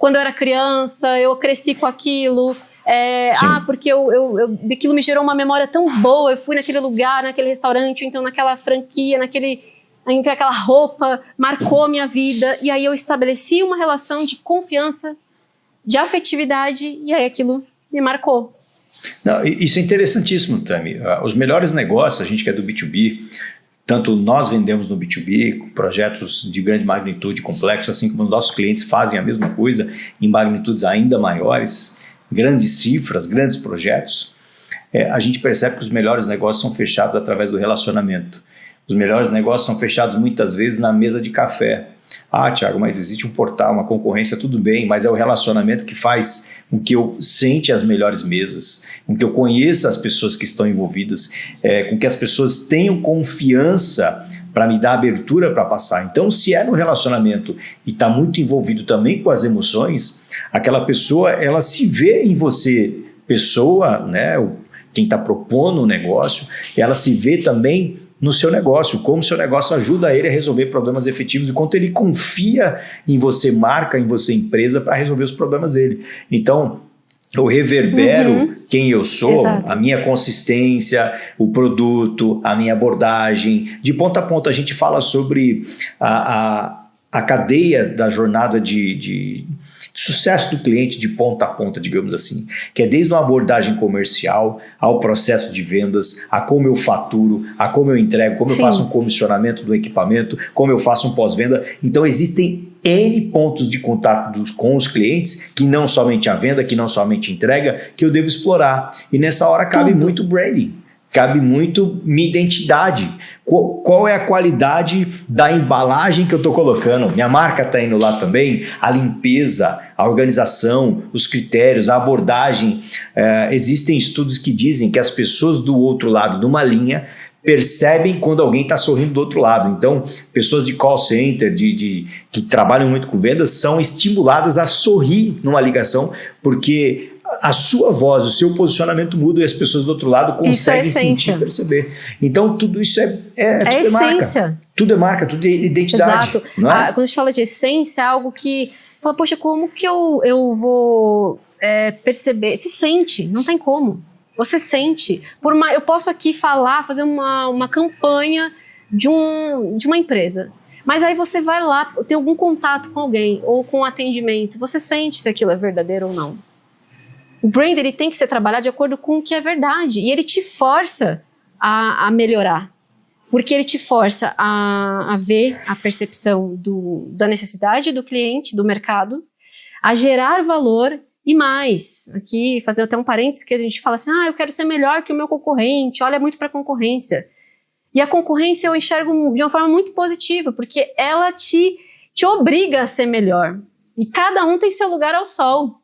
quando eu era criança, eu cresci com aquilo. Porque aquilo me gerou uma memória tão boa, eu fui naquele lugar, naquele restaurante, então naquela franquia, aquela roupa, marcou minha vida, e aí eu estabeleci uma relação de confiança, de afetividade, e aí aquilo me marcou. Não, isso é interessantíssimo, Tami. Os melhores negócios, a gente que é do B2B, tanto nós vendemos no B2B, com projetos de grande magnitude, complexos, assim como os nossos clientes fazem a mesma coisa, em magnitudes ainda maiores, grandes cifras, grandes projetos, a gente percebe que os melhores negócios são fechados através do relacionamento. Os melhores negócios são fechados muitas vezes na mesa de café. Thiago, mas existe um portal, uma concorrência, tudo bem, mas é o relacionamento que faz com que eu sente as melhores mesas, com que eu conheça as pessoas que estão envolvidas, com que as pessoas tenham confiança para me dar abertura para passar. Então, se é no relacionamento e está muito envolvido também com as emoções, aquela pessoa, ela se vê em você, pessoa, né, quem está propondo o negócio, ela se vê também no seu negócio, como o seu negócio ajuda ele a resolver problemas efetivos e quanto ele confia em você, marca, em você, empresa, para resolver os problemas dele. Então, eu reverbero quem eu sou, exato, a minha consistência, o produto, a minha abordagem. De ponta a ponta, a gente fala sobre a cadeia da jornada de sucesso do cliente de ponta a ponta, digamos assim, que é desde uma abordagem comercial ao processo de vendas, a como eu faturo, a como eu entrego, como eu faço um comissionamento do equipamento, como eu faço um pós-venda. Então existem N pontos de contato com os clientes, que não somente a venda, que não somente a entrega, que eu devo explorar. E nessa hora cabe muito branding. Cabe muito minha identidade. Qual é a qualidade da embalagem que eu estou colocando? Minha marca está indo lá também? A limpeza, a organização, os critérios, a abordagem. Existem estudos que dizem que as pessoas do outro lado de uma linha percebem quando alguém está sorrindo do outro lado. Então, pessoas de call center, que trabalham muito com vendas, são estimuladas a sorrir numa ligação, porque a sua voz, o seu posicionamento muda e as pessoas do outro lado conseguem sentir, perceber. Então, tudo isso tudo é marca. Tudo é marca, tudo é identidade. Exato. Não é? Quando a gente fala de essência, é algo que fala, poxa, como que eu vou perceber? Se sente, não tem como. Você sente. Eu posso aqui fazer uma campanha de uma empresa. Mas aí você vai lá, tem algum contato com alguém ou com atendimento. Você sente se aquilo é verdadeiro ou não. O brand, ele tem que ser trabalhado de acordo com o que é verdade. E ele te força a melhorar. Porque ele te força a ver a percepção da necessidade do cliente, do mercado, a gerar valor e mais. Aqui, fazer até um parênteses que a gente fala assim, eu quero ser melhor que o meu concorrente, olha muito para a concorrência. E a concorrência eu enxergo de uma forma muito positiva, porque ela te obriga a ser melhor. E cada um tem seu lugar ao sol.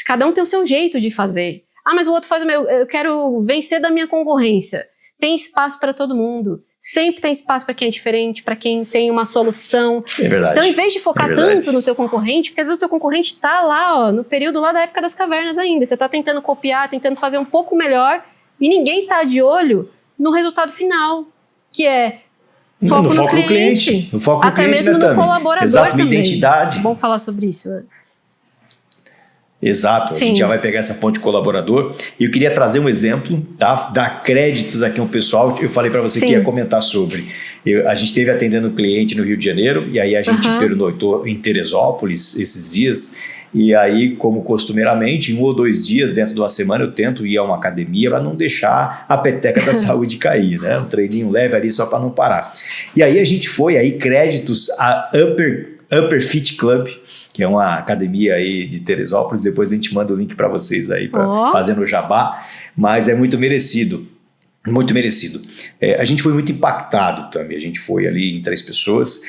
Cada um tem o seu jeito de fazer. Mas o outro faz o meu. Eu quero vencer da minha concorrência. Tem espaço para todo mundo. Sempre tem espaço para quem é diferente, para quem tem uma solução. É verdade. Então, em vez de focar tanto no teu concorrente, porque às vezes o teu concorrente está lá, no período lá da época das cavernas ainda. Você está tentando copiar, tentando fazer um pouco melhor, e ninguém está de olho no resultado final, que é foco no cliente. No foco no até cliente, mesmo no colaborador. Exato, também. Identidade. É bom falar sobre isso. Exato, Sim. A gente já vai pegar essa ponte colaborador. E eu queria trazer um exemplo, tá? Dar créditos aqui ao pessoal. Eu falei para você que ia comentar sobre. A gente esteve atendendo um cliente no Rio de Janeiro, e aí a gente pernoitou em Teresópolis esses dias. E aí, como costumeiramente, em 1 ou 2 dias, dentro de uma semana, eu tento ir a uma academia para não deixar a peteca da saúde cair, né? Um treininho leve ali só para não parar. E aí a gente foi, aí créditos a Upper Fit Club, que é uma academia aí de Teresópolis. Depois a gente manda o link para vocês aí, para fazer no jabá, mas é muito merecido. Muito merecido. A gente foi muito impactado também. A gente foi ali em 3 pessoas.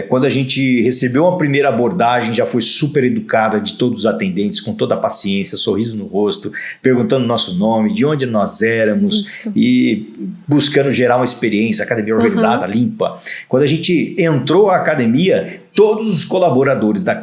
Quando a gente recebeu uma primeira abordagem, já foi super educada de todos os atendentes, com toda a paciência, sorriso no rosto, perguntando nosso nome, de onde nós éramos e buscando gerar uma experiência, academia organizada, limpa. Quando a gente entrou à academia, todos os colaboradores da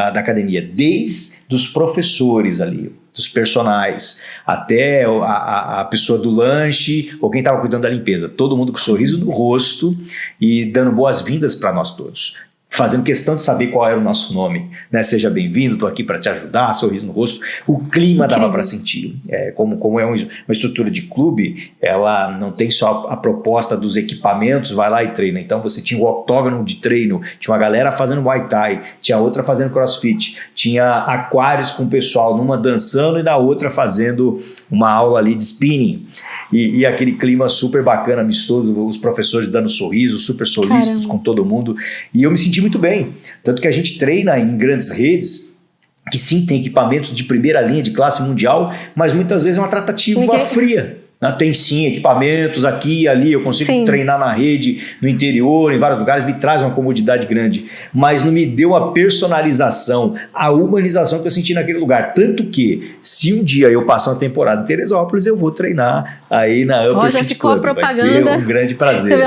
academia, desde os professores ali, dos personagens, até a pessoa do lanche, ou quem estava cuidando da limpeza, todo mundo com sorriso no rosto e dando boas-vindas para nós todos. fazendo questão de saber qual era o nosso nome, né? Seja bem-vindo, estou aqui para te ajudar, sorriso no rosto. O clima dava para sentir. Como é uma estrutura de clube, ela não tem só a proposta dos equipamentos, vai lá e treina. Então você tinha o octógono de treino, tinha uma galera fazendo Muay Thai, tinha outra fazendo CrossFit, tinha aquários com o pessoal, numa dançando e na outra fazendo uma aula ali de spinning. E aquele clima super bacana, amistoso, os professores dando sorrisos, super solícitos com todo mundo. E eu me senti muito bem. Tanto que a gente treina em grandes redes, que sim, tem equipamentos de primeira linha, de classe mundial, mas muitas vezes é uma tratativa fria. Tem sim equipamentos aqui e ali, eu consigo treinar na rede, no interior, em vários lugares, me traz uma comodidade grande, mas não me deu a personalização, a humanização que eu senti naquele lugar. Tanto que, se um dia eu passar uma temporada em Teresópolis, eu vou treinar aí na Upper Fit Club. Vai ser um grande prazer. Você vê,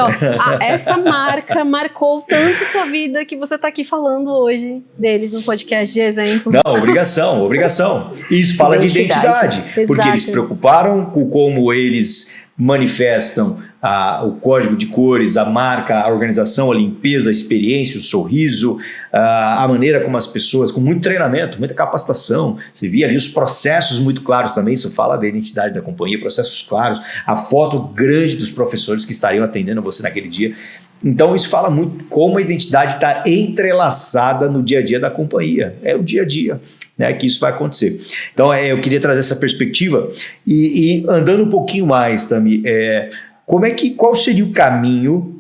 essa marca marcou tanto sua vida que você está aqui falando hoje deles no podcast de exemplo. Não, obrigação. Isso fala de identidade, porque eles se preocuparam com como eles manifestam o código de cores, a marca, a organização, a limpeza, a experiência, o sorriso, a maneira como as pessoas, com muito treinamento, muita capacitação, você via ali os processos muito claros também, isso fala da identidade da companhia, processos claros, a foto grande dos professores que estariam atendendo você naquele dia. Então isso fala muito como a identidade está entrelaçada no dia a dia da companhia, é o dia a dia, né, que isso vai acontecer. Então eu queria trazer essa perspectiva e andando um pouquinho mais também, qual seria o caminho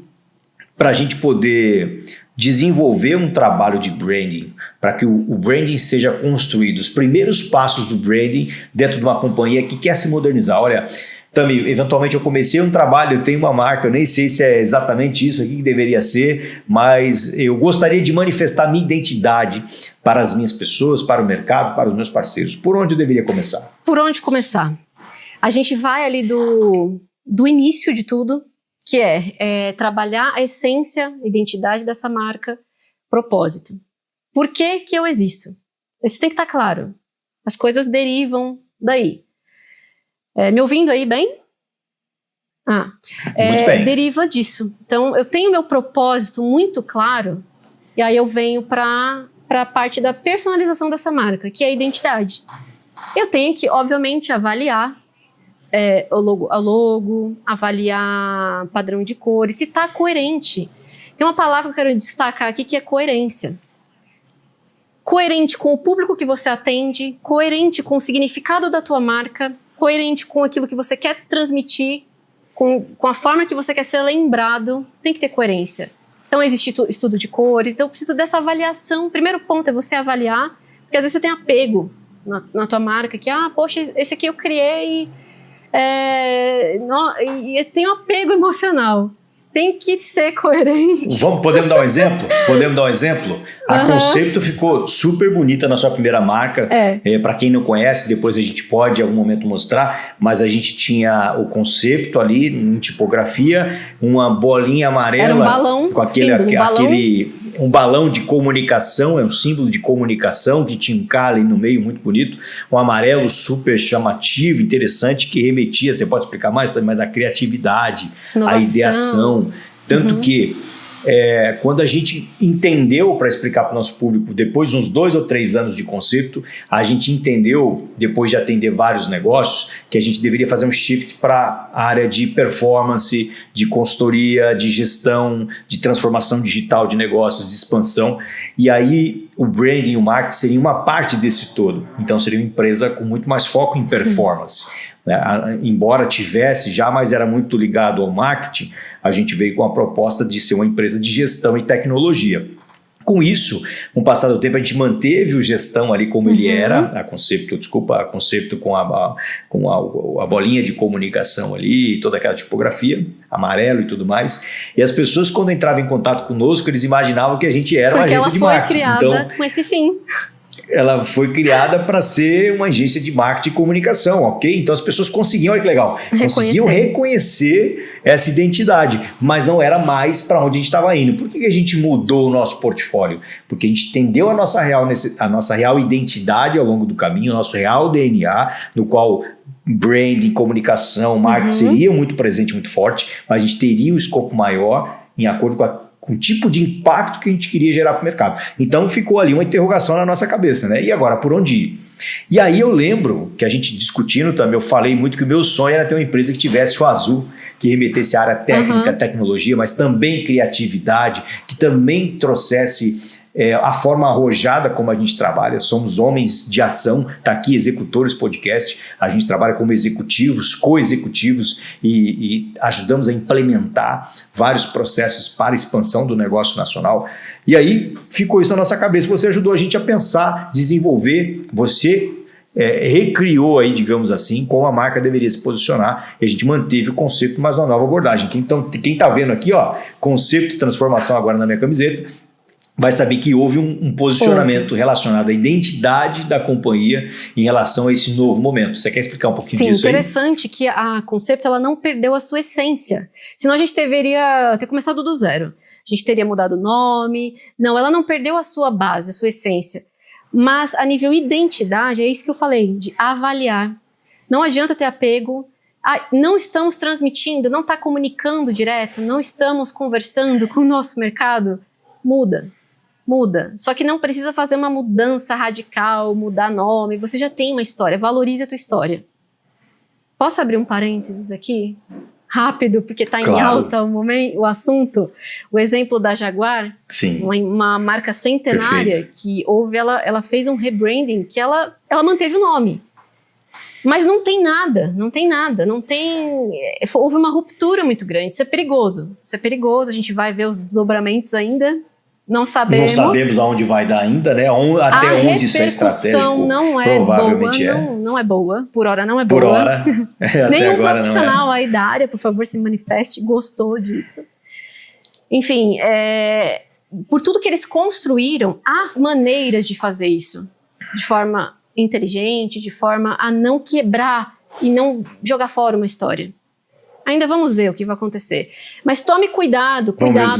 para a gente poder desenvolver um trabalho de branding, para que o branding seja construído, os primeiros passos do branding dentro de uma companhia que quer se modernizar. Olha, Tami, eventualmente eu comecei um trabalho, eu tenho uma marca, eu nem sei se é exatamente isso aqui que deveria ser, mas eu gostaria de manifestar minha identidade para as minhas pessoas, para o mercado, para os meus parceiros. Por onde eu deveria começar? Por onde começar? A gente vai ali do início de tudo, que é trabalhar a essência, a identidade dessa marca, propósito. Por que eu existo? Isso tem que estar claro. As coisas derivam daí. Me ouvindo aí bem? Muito bem. Deriva disso. Então, eu tenho meu propósito muito claro, e aí eu venho para a parte da personalização dessa marca, que é a identidade. Eu tenho que, obviamente, avaliar o logo, avaliar padrão de cores, se está coerente. Tem uma palavra que eu quero destacar aqui, que é coerência. Coerente com o público que você atende, coerente com o significado da tua marca, coerente com aquilo que você quer transmitir, com a forma que você quer ser lembrado, tem que ter coerência. Então, existe estudo de cores, então eu preciso dessa avaliação. O primeiro ponto é você avaliar, porque às vezes você tem apego na tua marca, que, poxa, esse aqui eu criei, e tem um apego emocional. Tem que ser coerente. Podemos dar um exemplo? A Conceito ficou super bonita na sua primeira marca. Para quem não conhece, depois a gente pode em algum momento mostrar, mas a gente tinha o Conceito ali em tipografia, uma bolinha amarela. Era um balão, com um balão de comunicação, é um símbolo de comunicação que tinha um cara ali no meio muito bonito, um amarelo super chamativo, interessante, que remetia, você pode explicar mais também, mas a criatividade, inovação, a ideação, tanto que quando a gente entendeu, para explicar para o nosso público, depois de uns 2 ou 3 anos de Conceito, a gente entendeu, depois de atender vários negócios, que a gente deveria fazer um shift para a área de performance, de consultoria, de gestão, de transformação digital de negócios, de expansão. E aí o branding e o marketing seriam uma parte desse todo. Então seria uma empresa com muito mais foco em performance. Embora tivesse já, mas era muito ligado ao marketing, a gente veio com a proposta de ser uma empresa de gestão e tecnologia. Com isso, com o passar do tempo, a gente manteve o gestão ali como ele era, a Conceito com a bolinha de comunicação ali, toda aquela tipografia, amarelo e tudo mais. E as pessoas, quando entravam em contato conosco, eles imaginavam que a gente era uma agência de marketing. Porque ela foi criada com esse fim. Ela foi criada para ser uma agência de marketing e comunicação, ok? Então as pessoas conseguiam, olha que legal, conseguiam reconhecer essa identidade, mas não era mais para onde a gente estava indo. Por que a gente mudou o nosso portfólio? Porque a gente entendeu a nossa real identidade ao longo do caminho, o nosso real DNA, no qual branding, comunicação, marketing seria muito presente, muito forte, mas a gente teria um escopo maior em acordo com a com o tipo de impacto que a gente queria gerar para o mercado. Então ficou ali uma interrogação na nossa cabeça, né? E agora, por onde ir? E aí eu lembro que a gente discutindo também, eu falei muito que o meu sonho era ter uma empresa que tivesse o azul, que remetesse à área técnica, tecnologia, mas também criatividade, que também trouxesse a forma arrojada como a gente trabalha. Somos homens de ação, está aqui Executores Podcast, a gente trabalha como executivos, co-executivos e ajudamos a implementar vários processos para a expansão do negócio nacional. E aí ficou isso na nossa cabeça, você ajudou a gente a pensar, desenvolver, você recriou aí, digamos assim, como a marca deveria se posicionar, e a gente manteve o conceito, mas uma nova abordagem. Então, quem está vendo aqui, ó, conceito de transformação agora na minha camiseta, vai saber que houve um posicionamento relacionado à identidade da companhia em relação a esse novo momento. Você quer explicar um pouquinho disso aí? Sim, interessante que a Conceito ela não perdeu a sua essência. Senão a gente deveria ter começado do zero. A gente teria mudado o nome. Não, ela não perdeu a sua base, a sua essência. Mas a nível identidade, é isso que eu falei, de avaliar. Não adianta ter apego. Não estamos transmitindo, não está comunicando direto, não estamos conversando com o nosso mercado. Muda. Só que não precisa fazer uma mudança radical, mudar nome. Você já tem uma história, valorize a tua história. Posso abrir um parênteses aqui? Rápido, porque está em alta o assunto. O exemplo da Jaguar, sim, uma marca centenária. Perfeito. Que houve, ela fez um rebranding, que ela manteve o nome. Mas não tem nada. Houve uma ruptura muito grande. Isso é perigoso, a gente vai ver os desdobramentos ainda. Não sabemos aonde vai dar ainda, né? Até onde isso é estratégico. A repercussão não é boa, não é boa. Por hora não é boa. Por hora. Nenhum profissional aí da área, por favor, se manifeste, gostou disso. Enfim, por tudo que eles construíram, há maneiras de fazer isso de forma inteligente, de forma a não quebrar e não jogar fora uma história. Ainda vamos ver o que vai acontecer. Mas tome cuidado,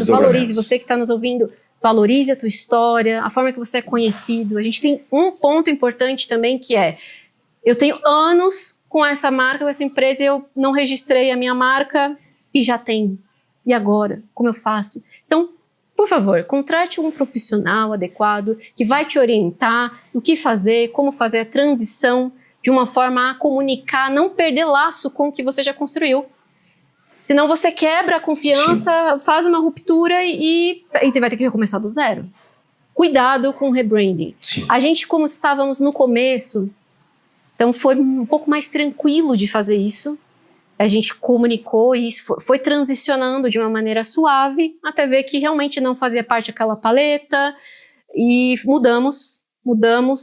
valorize, você que está nos ouvindo, valorize a tua história, a forma que você é conhecido. A gente tem um ponto importante também que eu tenho anos com essa marca, com essa empresa, e eu não registrei a minha marca e já tenho. E agora? Como eu faço? Então, por favor, contrate um profissional adequado que vai te orientar o que fazer, como fazer a transição de uma forma a comunicar, não perder laço com o que você já construiu. Senão você quebra a confiança, sim, faz uma ruptura e vai ter que recomeçar do zero. Cuidado com o rebranding. Sim. A gente, como estávamos no começo, então foi um pouco mais tranquilo de fazer isso. A gente comunicou e isso foi transicionando de uma maneira suave até ver que realmente não fazia parte daquela paleta e mudamos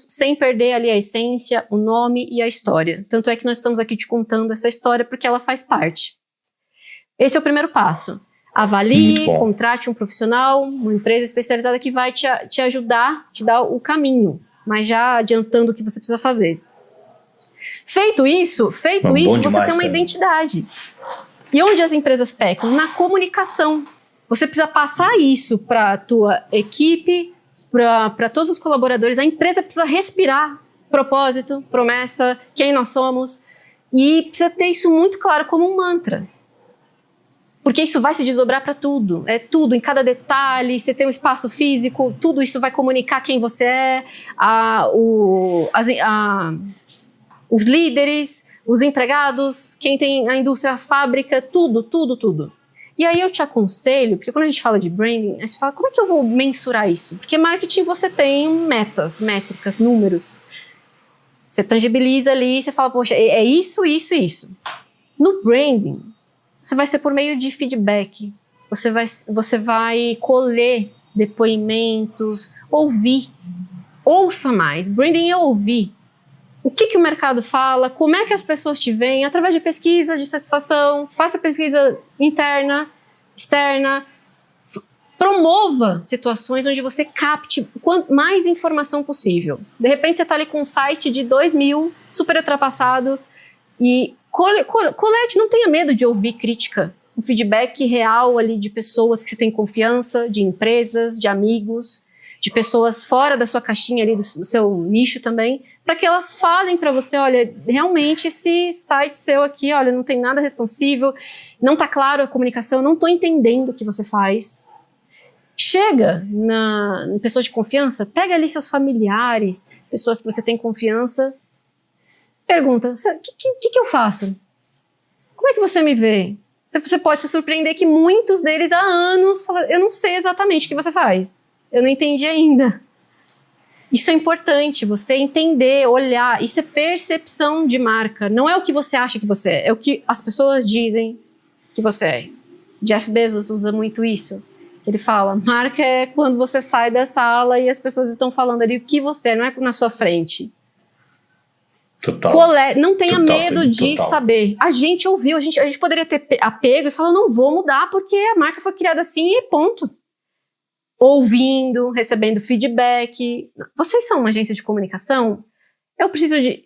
sem perder ali a essência, o nome e a história. Tanto é que nós estamos aqui te contando essa história porque ela faz parte. Esse é o primeiro passo. Avalie, contrate um profissional, uma empresa especializada que vai te ajudar, te dar o caminho, mas já adiantando o que você precisa fazer. Feito isso, você tem uma identidade. E onde as empresas pecam? Na comunicação. Você precisa passar isso para a tua equipe, para todos os colaboradores. A empresa precisa respirar propósito, promessa, quem nós somos. E precisa ter isso muito claro como um mantra. Porque isso vai se desdobrar para tudo. É tudo, em cada detalhe. Você tem um espaço físico, tudo isso vai comunicar quem você é, os líderes, os empregados, quem tem a indústria, a fábrica, tudo. E aí eu te aconselho, porque quando a gente fala de branding, aí você fala, como é que eu vou mensurar isso? Porque marketing você tem metas, métricas, números. Você tangibiliza ali, você fala, poxa, é isso. No branding, você vai ser por meio de feedback. Você vai colher depoimentos, ouvir. Ouça mais. Branding é ouvir. O que o mercado fala, como é que as pessoas te veem, através de pesquisa de satisfação, faça pesquisa interna, externa, promova situações onde você capte mais informação possível. De repente você está ali com um site de 2.000, super ultrapassado, e colete, não tenha medo de ouvir crítica, um feedback real ali de pessoas que você tem confiança, de empresas, de amigos, de pessoas fora da sua caixinha ali, do seu nicho também, para que elas falem para você, olha, realmente esse site seu aqui, olha, não tem nada responsível, não está claro a comunicação, não estou entendendo o que você faz. chega em pessoas de confiança, pega ali seus familiares, pessoas que você tem confiança, pergunta, o que eu faço? Como é que você me vê? Você pode se surpreender que muitos deles há anos falam, eu não sei exatamente o que você faz, eu não entendi ainda. Isso é importante, você entender, olhar, isso é percepção de marca, não é o que você acha que você é o que as pessoas dizem que você é. Jeff Bezos usa muito isso. Ele fala, marca é quando você sai da sala e as pessoas estão falando ali o que você é, não é na sua frente. Total. Não tenha medo de saber. A gente ouviu, a gente poderia ter apego e falar, não vou mudar porque a marca foi criada assim e ponto. Ouvindo, recebendo feedback. Vocês são uma agência de comunicação? Eu preciso de...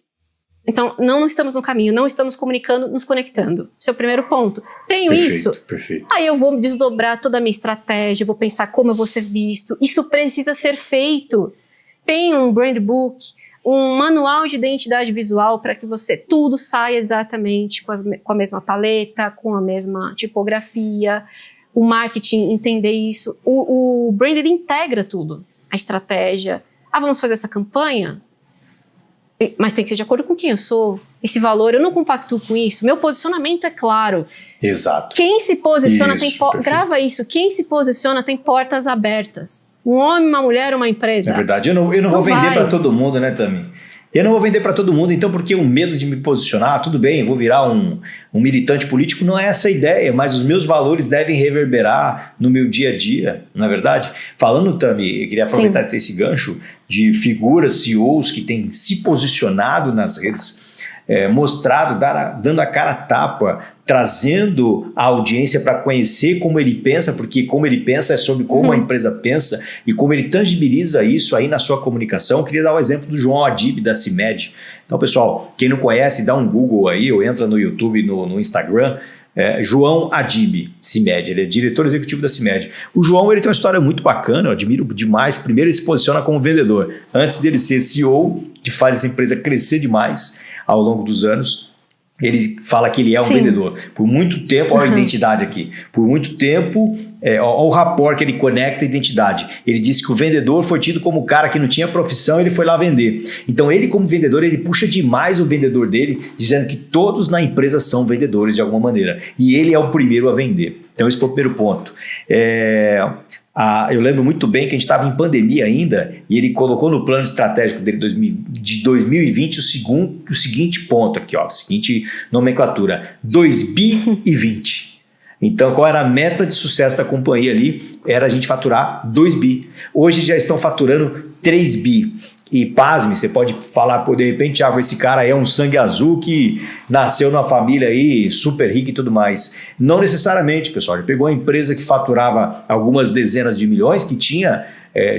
Então, não estamos no caminho, não estamos comunicando, nos conectando. Esse é o primeiro ponto. Tenho isso? Perfeito. Aí eu vou desdobrar toda a minha estratégia, vou pensar como eu vou ser visto. Isso precisa ser feito. Tem um brand book, um manual de identidade visual para que tudo saia exatamente com a mesma paleta, com a mesma tipografia. O marketing entender isso. O brand ele integra tudo. A estratégia. Vamos fazer essa campanha? Mas tem que ser de acordo com quem eu sou. Esse valor, eu não compactuo com isso. Meu posicionamento é claro. Exato. Quem se posiciona grava isso. Quem se posiciona tem portas abertas. Um homem, uma mulher, uma empresa. É verdade. Eu não vou vender para todo mundo, né, Tami? Eu não vou vender para todo mundo, então, porque o medo de me posicionar, tudo bem, eu vou virar um militante político, não é essa a ideia, mas os meus valores devem reverberar no meu dia a dia, não é verdade? Falando, Tami, eu queria aproveitar esse gancho de figuras, CEOs que têm se posicionado nas redes, mostrado, dando a cara a tapa, trazendo a audiência para conhecer como ele pensa, porque como ele pensa é sobre como a empresa pensa e como ele tangibiliza isso aí na sua comunicação. Eu queria dar o exemplo do João Adib, da CIMED. Então, pessoal, quem não conhece, dá um Google aí, ou entra no YouTube, no Instagram, João Adib, CIMED, ele é diretor executivo da CIMED. O João, ele tem uma história muito bacana, eu admiro demais. Primeiro, ele se posiciona como vendedor. Antes dele ser CEO, que faz essa empresa crescer demais ao longo dos anos, ele fala que ele é um vendedor. Por muito tempo, olha a identidade aqui, por muito tempo, olha o rapport que ele conecta a identidade. Ele disse que o vendedor foi tido como o cara que não tinha profissão, ele foi lá vender. Então ele, como vendedor, ele puxa demais o vendedor dele, dizendo que todos na empresa são vendedores de alguma maneira. E ele é o primeiro a vender. Então esse foi o primeiro ponto. Eu lembro muito bem que a gente estava em pandemia ainda e ele colocou no plano estratégico dele de 2020 o seguinte ponto aqui, seguinte nomenclatura, 2020. Então, qual era a meta de sucesso da companhia ali? Era a gente faturar 2 bi. Hoje já estão faturando 3 bi. E pasme, você pode falar, de repente, Thiago, esse cara aí é um sangue azul que nasceu numa família aí super rica e tudo mais. Não necessariamente, pessoal. Ele pegou uma empresa que faturava algumas dezenas de milhões, que tinha,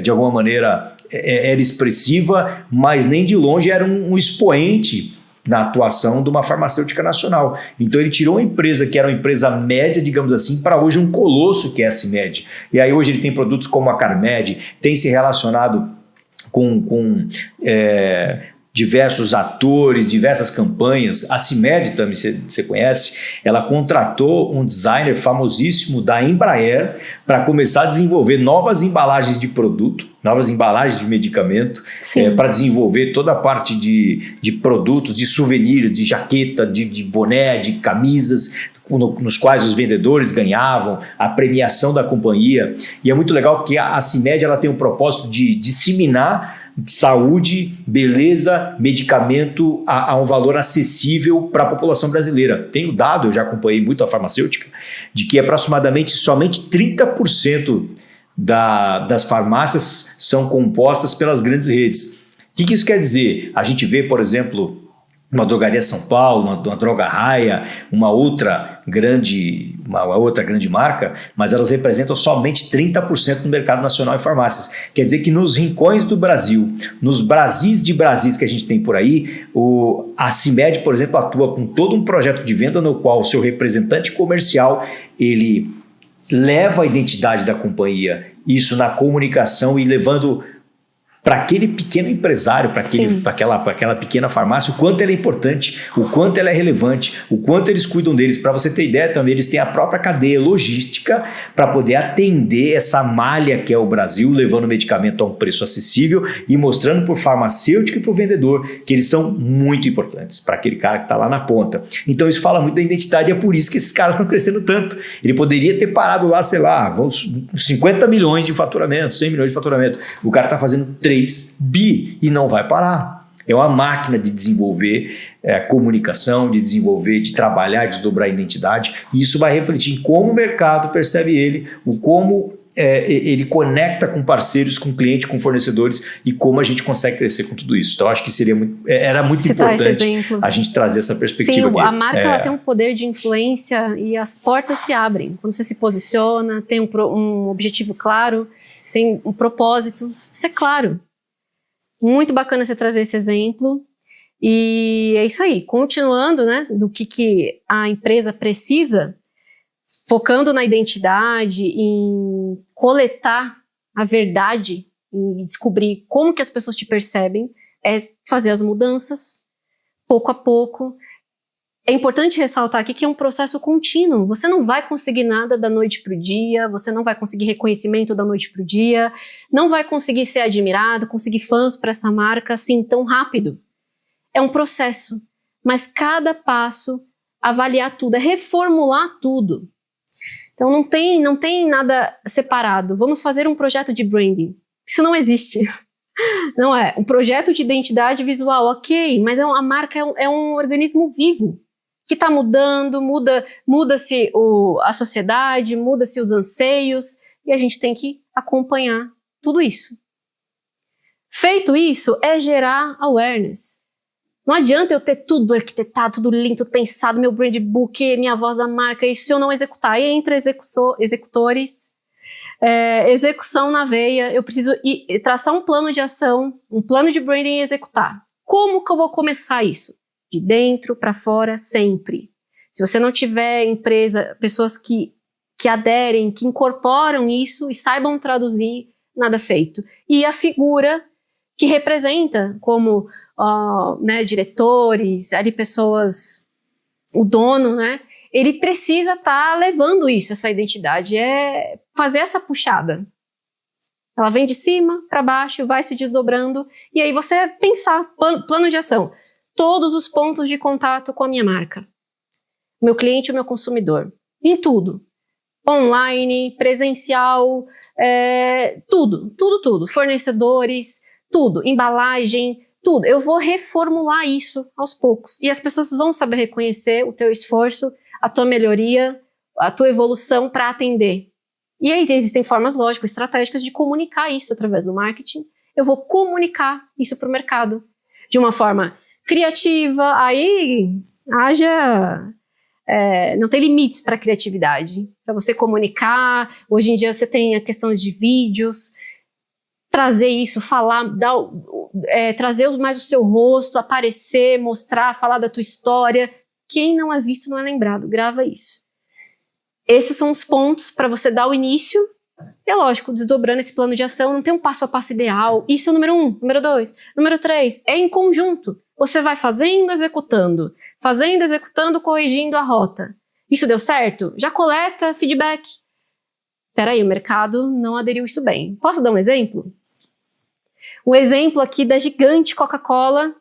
de alguma maneira, era expressiva, mas nem de longe era um expoente na atuação de uma farmacêutica nacional. Então ele tirou uma empresa que era uma empresa média, digamos assim, para hoje um colosso que é a CIMED. E aí hoje ele tem produtos como a Carmed, tem se relacionado com diversos atores, diversas campanhas. A CIMED também, você conhece, ela contratou um designer famosíssimo da Embraer para começar a desenvolver novas embalagens de produto, novas embalagens de medicamento, para desenvolver toda a parte de produtos, de souvenirs, de jaqueta, de boné, de camisas, nos quais os vendedores ganhavam, a premiação da companhia. E é muito legal que a CIMED ela tem o propósito de disseminar saúde, beleza, medicamento a um valor acessível para a população brasileira. Tenho dado, eu já acompanhei muito a farmacêutica, de que aproximadamente somente 30% das farmácias são compostas pelas grandes redes. O que isso quer dizer? A gente vê, por exemplo, uma Drogaria São Paulo, uma Droga Raia, uma outra grande marca, mas elas representam somente 30% no mercado nacional em farmácias. Quer dizer que nos rincões do Brasil, nos Brasis de Brasis que a gente tem por aí, a CIMED, por exemplo, atua com todo um projeto de venda no qual o seu representante comercial, ele leva a identidade da companhia, isso na comunicação e levando para aquele pequeno empresário, para aquela pequena farmácia, o quanto ela é importante, o quanto ela é relevante, o quanto eles cuidam deles. Para você ter ideia também, eles têm a própria cadeia logística para poder atender essa malha que é o Brasil, levando medicamento a um preço acessível e mostrando para o farmacêutico e para o vendedor que eles são muito importantes para aquele cara que está lá na ponta. Então isso fala muito da identidade, é por isso que esses caras estão crescendo tanto. Ele poderia ter parado lá, sei lá, 50 milhões de faturamento, 100 milhões de faturamento. O cara está fazendo 3 bi e não vai parar. É uma máquina de desenvolver comunicação, de desenvolver, de trabalhar, de desdobrar a identidade. E isso vai refletir em como o mercado percebe ele, como ele conecta com parceiros, com clientes, com fornecedores e como a gente consegue crescer com tudo isso. Então, acho que era muito importante a gente trazer essa perspectiva. Sim, a marca ela tem um poder de influência e as portas se abrem. Quando você se posiciona, tem um objetivo claro, tem um propósito, isso é claro. Muito bacana você trazer esse exemplo. E é isso aí, continuando, né, do que a empresa precisa, focando na identidade, em coletar a verdade e descobrir como que as pessoas te percebem, é fazer as mudanças, pouco a pouco. É importante ressaltar aqui que é um processo contínuo. Você não vai conseguir nada da noite para o dia, você não vai conseguir reconhecimento da noite para o dia, não vai conseguir ser admirado, conseguir fãs para essa marca assim tão rápido. É um processo, mas cada passo, avaliar tudo, é reformular tudo. Então não tem nada separado. Vamos fazer um projeto de branding. Isso não existe. Não é. Um projeto de identidade visual, ok, mas a marca é um organismo vivo, que está mudando, muda-se a sociedade, muda-se os anseios, e a gente tem que acompanhar tudo isso. Feito isso, é gerar awareness. Não adianta eu ter tudo arquitetado, tudo lindo, tudo pensado, meu brand book, minha voz da marca, isso se eu não executar. E entre executores, execução na veia, eu preciso traçar um plano de ação, um plano de branding e executar. Como que eu vou começar isso? De dentro para fora, sempre. Se você não tiver pessoas que aderem, que incorporam isso e saibam traduzir, nada feito. E a figura que representa como diretores, ali pessoas, o dono, né? Ele precisa estar levando isso, essa identidade, fazer essa puxada. Ela vem de cima para baixo, vai se desdobrando, e aí você pensar, plano de ação, todos os pontos de contato com a minha marca, meu cliente e o meu consumidor, em tudo, online, presencial, tudo, fornecedores, tudo, embalagem, tudo. Eu vou reformular isso aos poucos. E as pessoas vão saber reconhecer o teu esforço, a tua melhoria, a tua evolução para atender. E aí existem formas, lógico, estratégicas de comunicar isso através do marketing. Eu vou comunicar isso para o mercado de uma forma criativa. Aí não tem limites para a criatividade. Para você comunicar, hoje em dia você tem a questão de vídeos, trazer isso, falar, trazer mais o seu rosto, aparecer, mostrar, falar da tua história. Quem não é visto não é lembrado, grava isso. Esses são os pontos para você dar o início. É lógico, desdobrando esse plano de ação, não tem um passo a passo ideal. Isso é o número 1, número 2, número 3, é em conjunto. Você vai fazendo, executando, corrigindo a rota. Isso deu certo? Já coleta feedback. Peraí, o mercado não aderiu isso bem. Posso dar um exemplo? Um exemplo aqui da gigante Coca-Cola,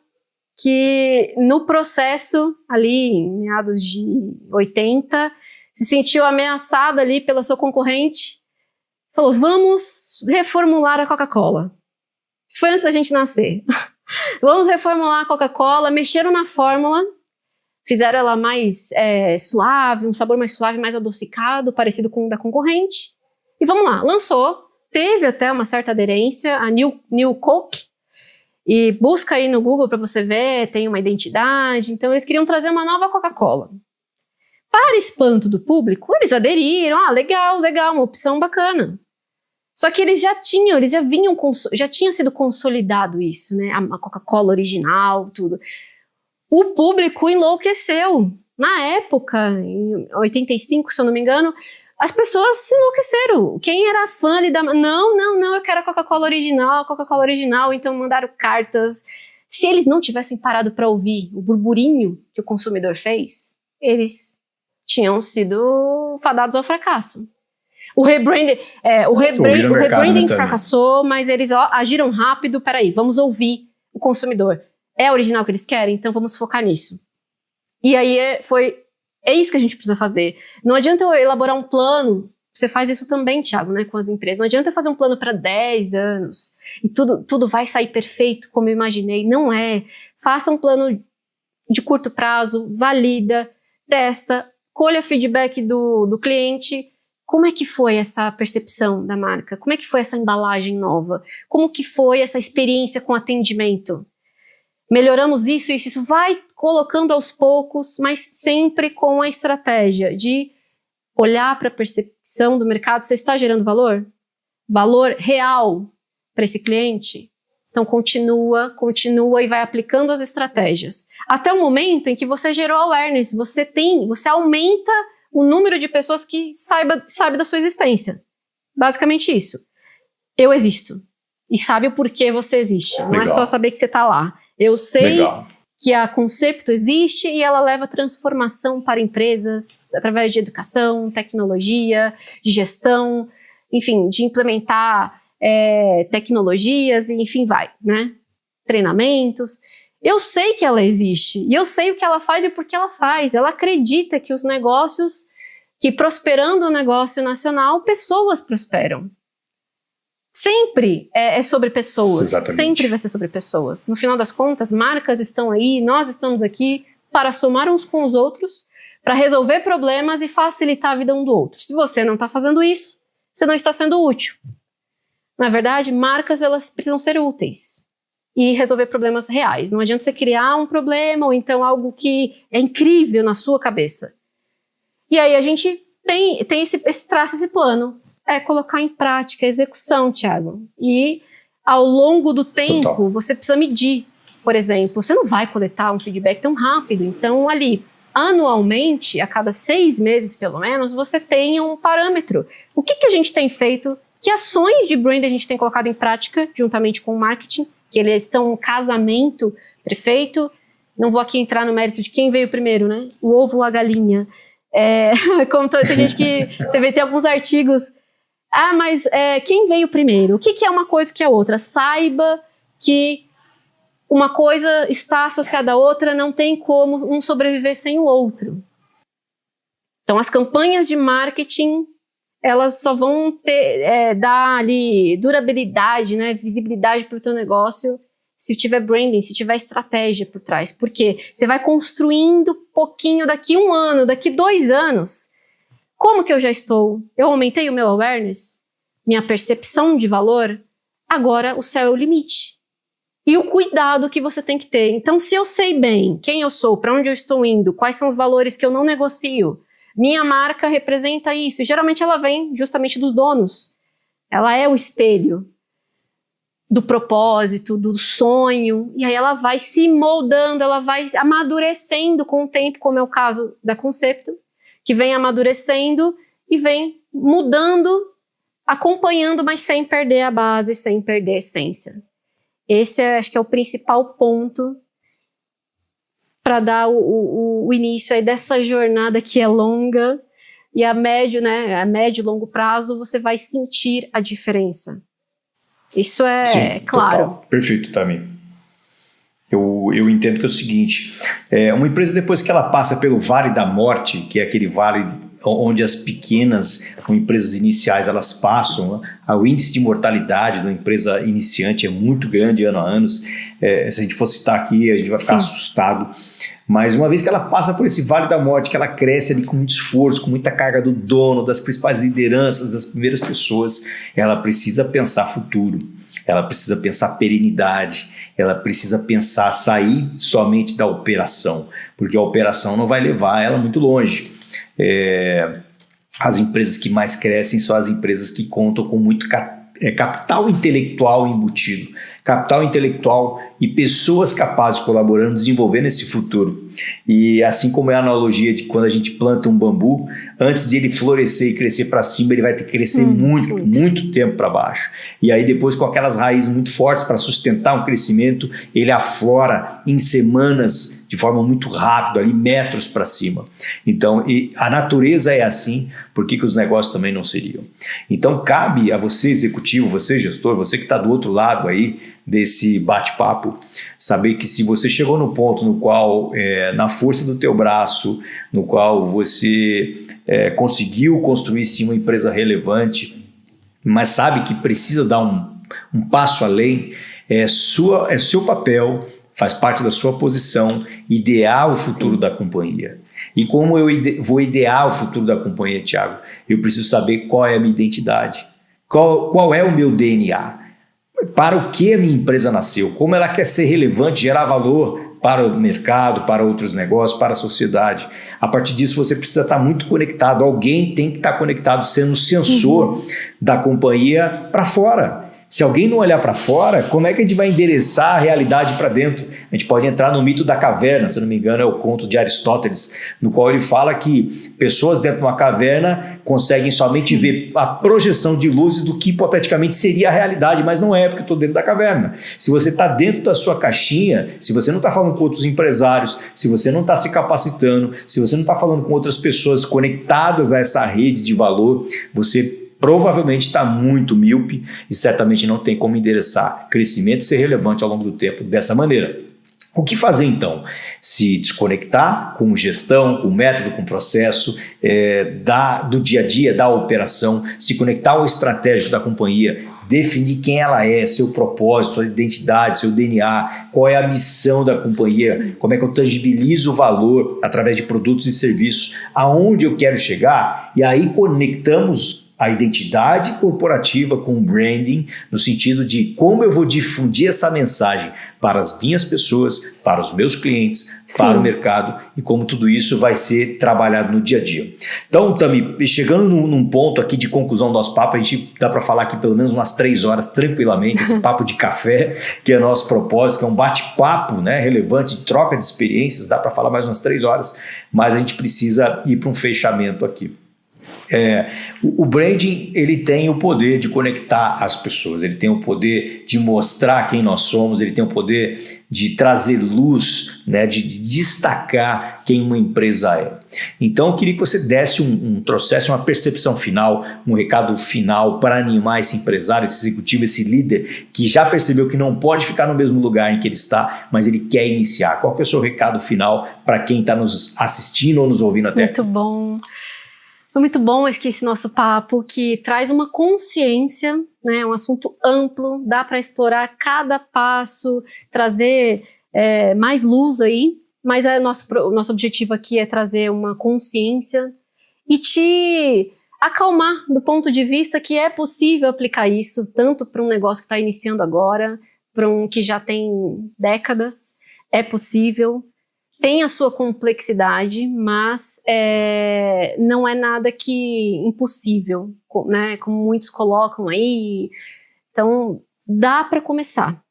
que no processo, ali em meados de 80, se sentiu ameaçada ali pela sua concorrente, falou, vamos reformular a Coca-Cola. Isso foi antes da gente nascer. Vamos reformular a Coca-Cola, mexeram na fórmula, fizeram ela mais suave, um sabor mais suave, mais adocicado, parecido com o da concorrente. E vamos lá, lançou. Teve até uma certa aderência, a New Coke, e busca aí no Google para você ver, tem uma identidade, então eles queriam trazer uma nova Coca-Cola. Para espanto do público, eles aderiram, legal, uma opção bacana. Só que eles já tinha sido consolidado isso, né, a Coca-Cola original, tudo. O público enlouqueceu. Na época, em 85, se eu não me engano, as pessoas se enlouqueceram. Quem era fã ali não, eu quero a Coca-Cola original, então mandaram cartas. Se eles não tivessem parado para ouvir o burburinho que o consumidor fez, eles tinham sido fadados ao fracasso. O rebranding fracassou, mas eles agiram rápido. Peraí, vamos ouvir o consumidor. É a original que eles querem? Então vamos focar nisso. E aí é isso que a gente precisa fazer. Não adianta eu elaborar um plano. Você faz isso também, Thiago, né, com as empresas. Não adianta eu fazer um plano para 10 anos e tudo vai sair perfeito como eu imaginei. Não é. Faça um plano de curto prazo, valida, testa, colha feedback do cliente. Como é que foi essa percepção da marca? Como é que foi essa embalagem nova? Como que foi essa experiência com atendimento? Melhoramos isso, vai colocando aos poucos, mas sempre com a estratégia de olhar para a percepção do mercado. Você está gerando valor? Valor real para esse cliente? Então continua e vai aplicando as estratégias. Até o momento em que você gerou awareness, você aumenta o número de pessoas que sabe da sua existência. Basicamente isso. Eu existo. E sabe o porquê você existe. Não Legal. É só saber que você está lá. Eu sei que a Concepto existe e ela leva transformação para empresas através de educação, tecnologia, de gestão, enfim, de implementar tecnologias, e enfim, né? Treinamentos. Eu sei que ela existe e eu sei o que ela faz e por que ela faz. Ela acredita que os negócios, que prosperando o negócio nacional, pessoas prosperam. Sempre é sobre pessoas. Exatamente. Sempre vai ser sobre pessoas. No final das contas, marcas estão aí, nós estamos aqui para somar uns com os outros, para resolver problemas e facilitar a vida um do outro. Se você não está fazendo isso, você não está sendo útil. Na verdade, marcas, elas precisam ser úteis e resolver problemas reais. Não adianta você criar um problema ou então algo que é incrível na sua cabeça. E aí a gente traça esse plano. É colocar em prática a execução, Thiago. E ao longo do tempo, você precisa medir. Por exemplo, você não vai coletar um feedback tão rápido. Então, ali, anualmente, a cada 6 meses, pelo menos, você tem um parâmetro. O que a gente tem feito? Que ações de brand a gente tem colocado em prática, juntamente com o marketing, que eles são um casamento perfeito. Não vou aqui entrar no mérito de quem veio primeiro, né? O ovo ou a galinha. Como tem gente que... Você vê, tem alguns artigos... mas quem veio primeiro? O que é uma coisa e o que é outra? Saiba que uma coisa está associada à outra, não tem como um sobreviver sem o outro. Então, as campanhas de marketing, elas só vão dar ali durabilidade, né, visibilidade para o teu negócio, se tiver branding, se tiver estratégia por trás. Porque você vai construindo pouquinho daqui 1 ano, daqui 2 anos. Como que eu já estou? Eu aumentei o meu awareness? Minha percepção de valor? Agora o céu é o limite. E o cuidado que você tem que ter. Então, se eu sei bem quem eu sou, para onde eu estou indo, quais são os valores que eu não negocio, minha marca representa isso. E geralmente ela vem justamente dos donos. Ela é o espelho do propósito, do sonho. E aí ela vai se moldando, ela vai amadurecendo com o tempo, como é o caso da Concepto, que vem amadurecendo e vem mudando, acompanhando, mas sem perder a base, sem perder a essência. Esse acho que é o principal ponto para dar o início aí dessa jornada que é longa e a médio e longo prazo você vai sentir a diferença. Isso é Sim, claro. Total. Perfeito, Tami. Eu entendo que é o seguinte, uma empresa depois que ela passa pelo Vale da Morte, que é aquele vale onde as pequenas ou empresas iniciais elas passam, o índice de mortalidade de uma empresa iniciante é muito grande ano a ano. Se a gente for citar aqui, a gente vai ficar assustado. Mas uma vez que ela passa por esse Vale da Morte, que ela cresce ali com muito esforço, com muita carga do dono, das principais lideranças, das primeiras pessoas, ela precisa pensar futuro, ela precisa pensar perenidade, ela precisa pensar sair somente da operação, porque a operação não vai levar ela muito longe. As empresas que mais crescem são as empresas que contam com muito capital intelectual embutido, capital intelectual e pessoas capazes de colaborando, desenvolvendo esse futuro. E assim como é a analogia de quando a gente planta um bambu, antes de ele florescer e crescer para cima, ele vai ter que crescer muito tempo para baixo. E aí depois, com aquelas raízes muito fortes para sustentar um crescimento, ele aflora em semanas de forma muito rápida, ali metros para cima. Então, a natureza é assim, por que os negócios também não seriam? Então, cabe a você, executivo, você, gestor, você que está do outro lado aí desse bate-papo, saber que se você chegou no ponto no qual, na força do teu braço, no qual você conseguiu construir sim uma empresa relevante, mas sabe que precisa dar um passo além, é seu papel, faz parte da sua posição, idear o futuro da companhia. E como eu vou idear o futuro da companhia, Thiago? Eu preciso saber qual é a minha identidade, qual é o meu DNA, para o que a minha empresa nasceu, como ela quer ser relevante, gerar valor para o mercado, para outros negócios, para a sociedade. A partir disso, você precisa estar muito conectado. Alguém tem que estar conectado, sendo o sensor da companhia para fora. Se alguém não olhar para fora, como é que a gente vai endereçar a realidade para dentro? A gente pode entrar no mito da caverna, se não me engano é o conto de Aristóteles, no qual ele fala que pessoas dentro de uma caverna conseguem somente ver a projeção de luzes do que hipoteticamente seria a realidade, mas não é, porque eu estou dentro da caverna. Se você está dentro da sua caixinha, se você não está falando com outros empresários, se você não está se capacitando, se você não está falando com outras pessoas conectadas a essa rede de valor, você provavelmente está muito míope e certamente não tem como endereçar crescimento e ser relevante ao longo do tempo dessa maneira. O que fazer então? Se desconectar com gestão, com método, com processo, do dia a dia, da operação, se conectar ao estratégico da companhia, definir quem ela é, seu propósito, sua identidade, seu DNA, qual é a missão da companhia, como é que eu tangibilizo o valor através de produtos e serviços, aonde eu quero chegar, e aí conectamos a identidade corporativa com o branding, no sentido de como eu vou difundir essa mensagem para as minhas pessoas, para os meus clientes, para o mercado, e como tudo isso vai ser trabalhado no dia a dia. Então, Tami, chegando num ponto aqui de conclusão do nosso papo, a gente dá para falar aqui pelo menos umas 3 horas tranquilamente, esse papo de café, que é nosso propósito, que é um bate-papo, né, relevante, de troca de experiências, dá para falar mais umas 3 horas, mas a gente precisa ir para um fechamento aqui. O branding, ele tem o poder de conectar as pessoas, ele tem o poder de mostrar quem nós somos, ele tem o poder de trazer luz, né, de destacar quem uma empresa é. Então eu queria que você desse trouxesse uma percepção final, um recado final para animar esse empresário, esse executivo, esse líder que já percebeu que não pode ficar no mesmo lugar em que ele está, mas ele quer iniciar. Qual que é o seu recado final para quem está nos assistindo ou nos ouvindo até aqui? Muito bom. Foi muito bom esse nosso papo, que traz uma consciência, né, um assunto amplo, dá para explorar cada passo, trazer mais luz aí, mas o nosso objetivo aqui é trazer uma consciência e te acalmar do ponto de vista que é possível aplicar isso, tanto para um negócio que está iniciando agora, para um que já tem décadas, é possível. Tem a sua complexidade, mas não é nada que impossível, né? Como muitos colocam aí. Então, dá para começar.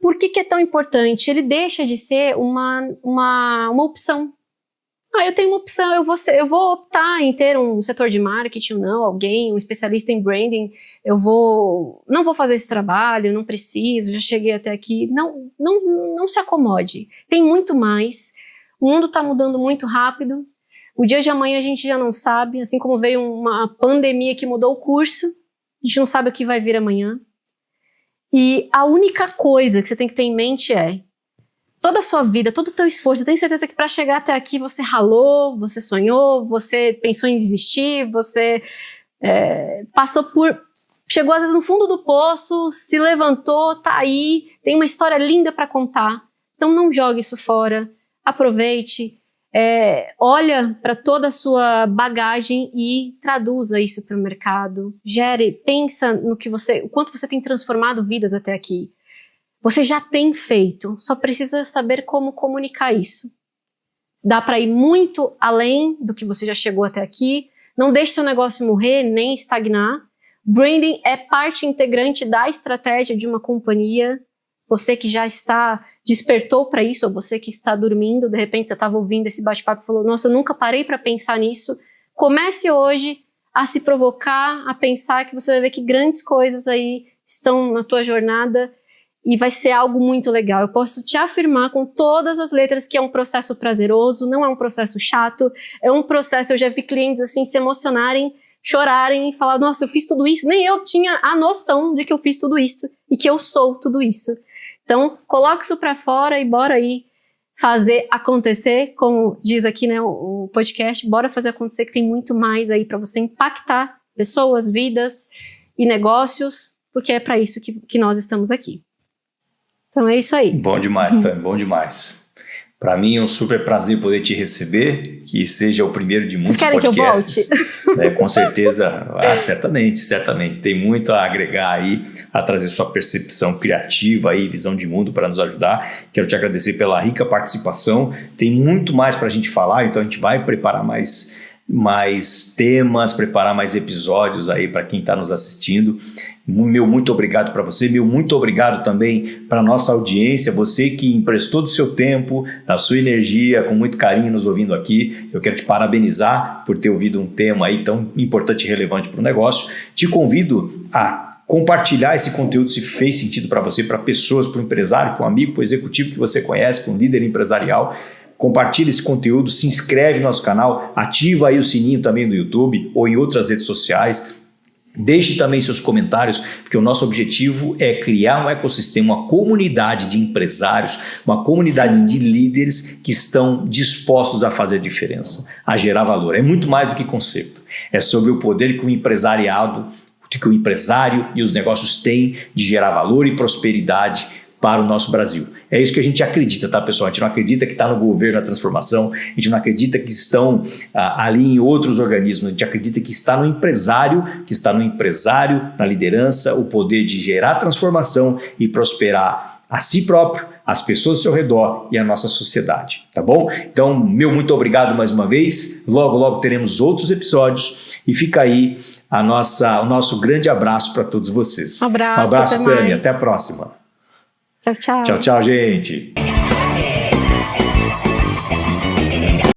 Por que é tão importante? Ele deixa de ser uma opção. Eu tenho uma opção, eu vou optar em ter um setor de marketing ou não, um especialista em branding, não vou fazer esse trabalho, não preciso, já cheguei até aqui. Não se acomode. Tem muito mais. O mundo está mudando muito rápido. O dia de amanhã a gente já não sabe, assim como veio uma pandemia que mudou o curso, a gente não sabe o que vai vir amanhã. E a única coisa que você tem que ter em mente toda a sua vida, todo o teu esforço, eu tenho certeza que para chegar até aqui você ralou, você sonhou, você pensou em desistir, você chegou às vezes no fundo do poço, se levantou, tá aí, tem uma história linda para contar. Então não jogue isso fora, aproveite, olha para toda a sua bagagem e traduza isso para o mercado, pensa no o quanto você tem transformado vidas até aqui. Você já tem feito, só precisa saber como comunicar isso. Dá para ir muito além do que você já chegou até aqui. Não deixe seu negócio morrer, nem estagnar. Branding é parte integrante da estratégia de uma companhia. Você que já despertou para isso, ou você que está dormindo, de repente você estava ouvindo esse bate-papo e falou, nossa, eu nunca parei para pensar nisso. Comece hoje a se provocar, a pensar que você vai ver que grandes coisas aí estão na tua jornada e vai ser algo muito legal. Eu posso te afirmar com todas as letras que é um processo prazeroso, não é um processo chato, é um processo, eu já vi clientes assim se emocionarem, chorarem e falar, nossa, eu fiz tudo isso, nem eu tinha a noção de que eu fiz tudo isso e que eu sou tudo isso. Então, coloque isso para fora e bora aí fazer acontecer, como diz aqui, né, o podcast, bora fazer acontecer, que tem muito mais aí para você impactar pessoas, vidas e negócios, porque é para isso que nós estamos aqui. Então é isso aí. Bom demais, Tami, bom demais. Para mim é um super prazer poder te receber, que seja o primeiro de muitos podcasts. Que eu volte? Com certeza, certamente. Tem muito a agregar aí, a trazer sua percepção criativa e visão de mundo para nos ajudar. Quero te agradecer pela rica participação. Tem muito mais para a gente falar, então a gente vai preparar mais temas, preparar mais episódios aí para quem está nos assistindo. Meu muito obrigado para você, meu muito obrigado também para a nossa audiência, você que emprestou do seu tempo, da sua energia, com muito carinho nos ouvindo aqui. Eu quero te parabenizar por ter ouvido um tema aí tão importante e relevante para o negócio. Te convido a compartilhar esse conteúdo se fez sentido para você, para pessoas, para o empresário, para um amigo, para o executivo que você conhece, para um líder empresarial. Compartilhe esse conteúdo, se inscreve no nosso canal, ativa aí o sininho também do YouTube ou em outras redes sociais. Deixe também seus comentários, porque o nosso objetivo é criar um ecossistema, uma comunidade de empresários, uma comunidade de líderes que estão dispostos a fazer diferença, a gerar valor. É muito mais do que conceito. É sobre o poder que o empresariado, que o empresário e os negócios têm de gerar valor e prosperidade para o nosso Brasil. É isso que a gente acredita, tá, pessoal? A gente não acredita que está no governo a transformação, a gente não acredita que estão ali em outros organismos, a gente acredita que está no empresário, na liderança, o poder de gerar transformação e prosperar a si próprio, as pessoas ao seu redor e a nossa sociedade, tá bom? Então, meu muito obrigado mais uma vez, logo teremos outros episódios e fica aí o nosso grande abraço para todos vocês. Um abraço, Tami, até a próxima. Tchau, tchau. Tchau, gente.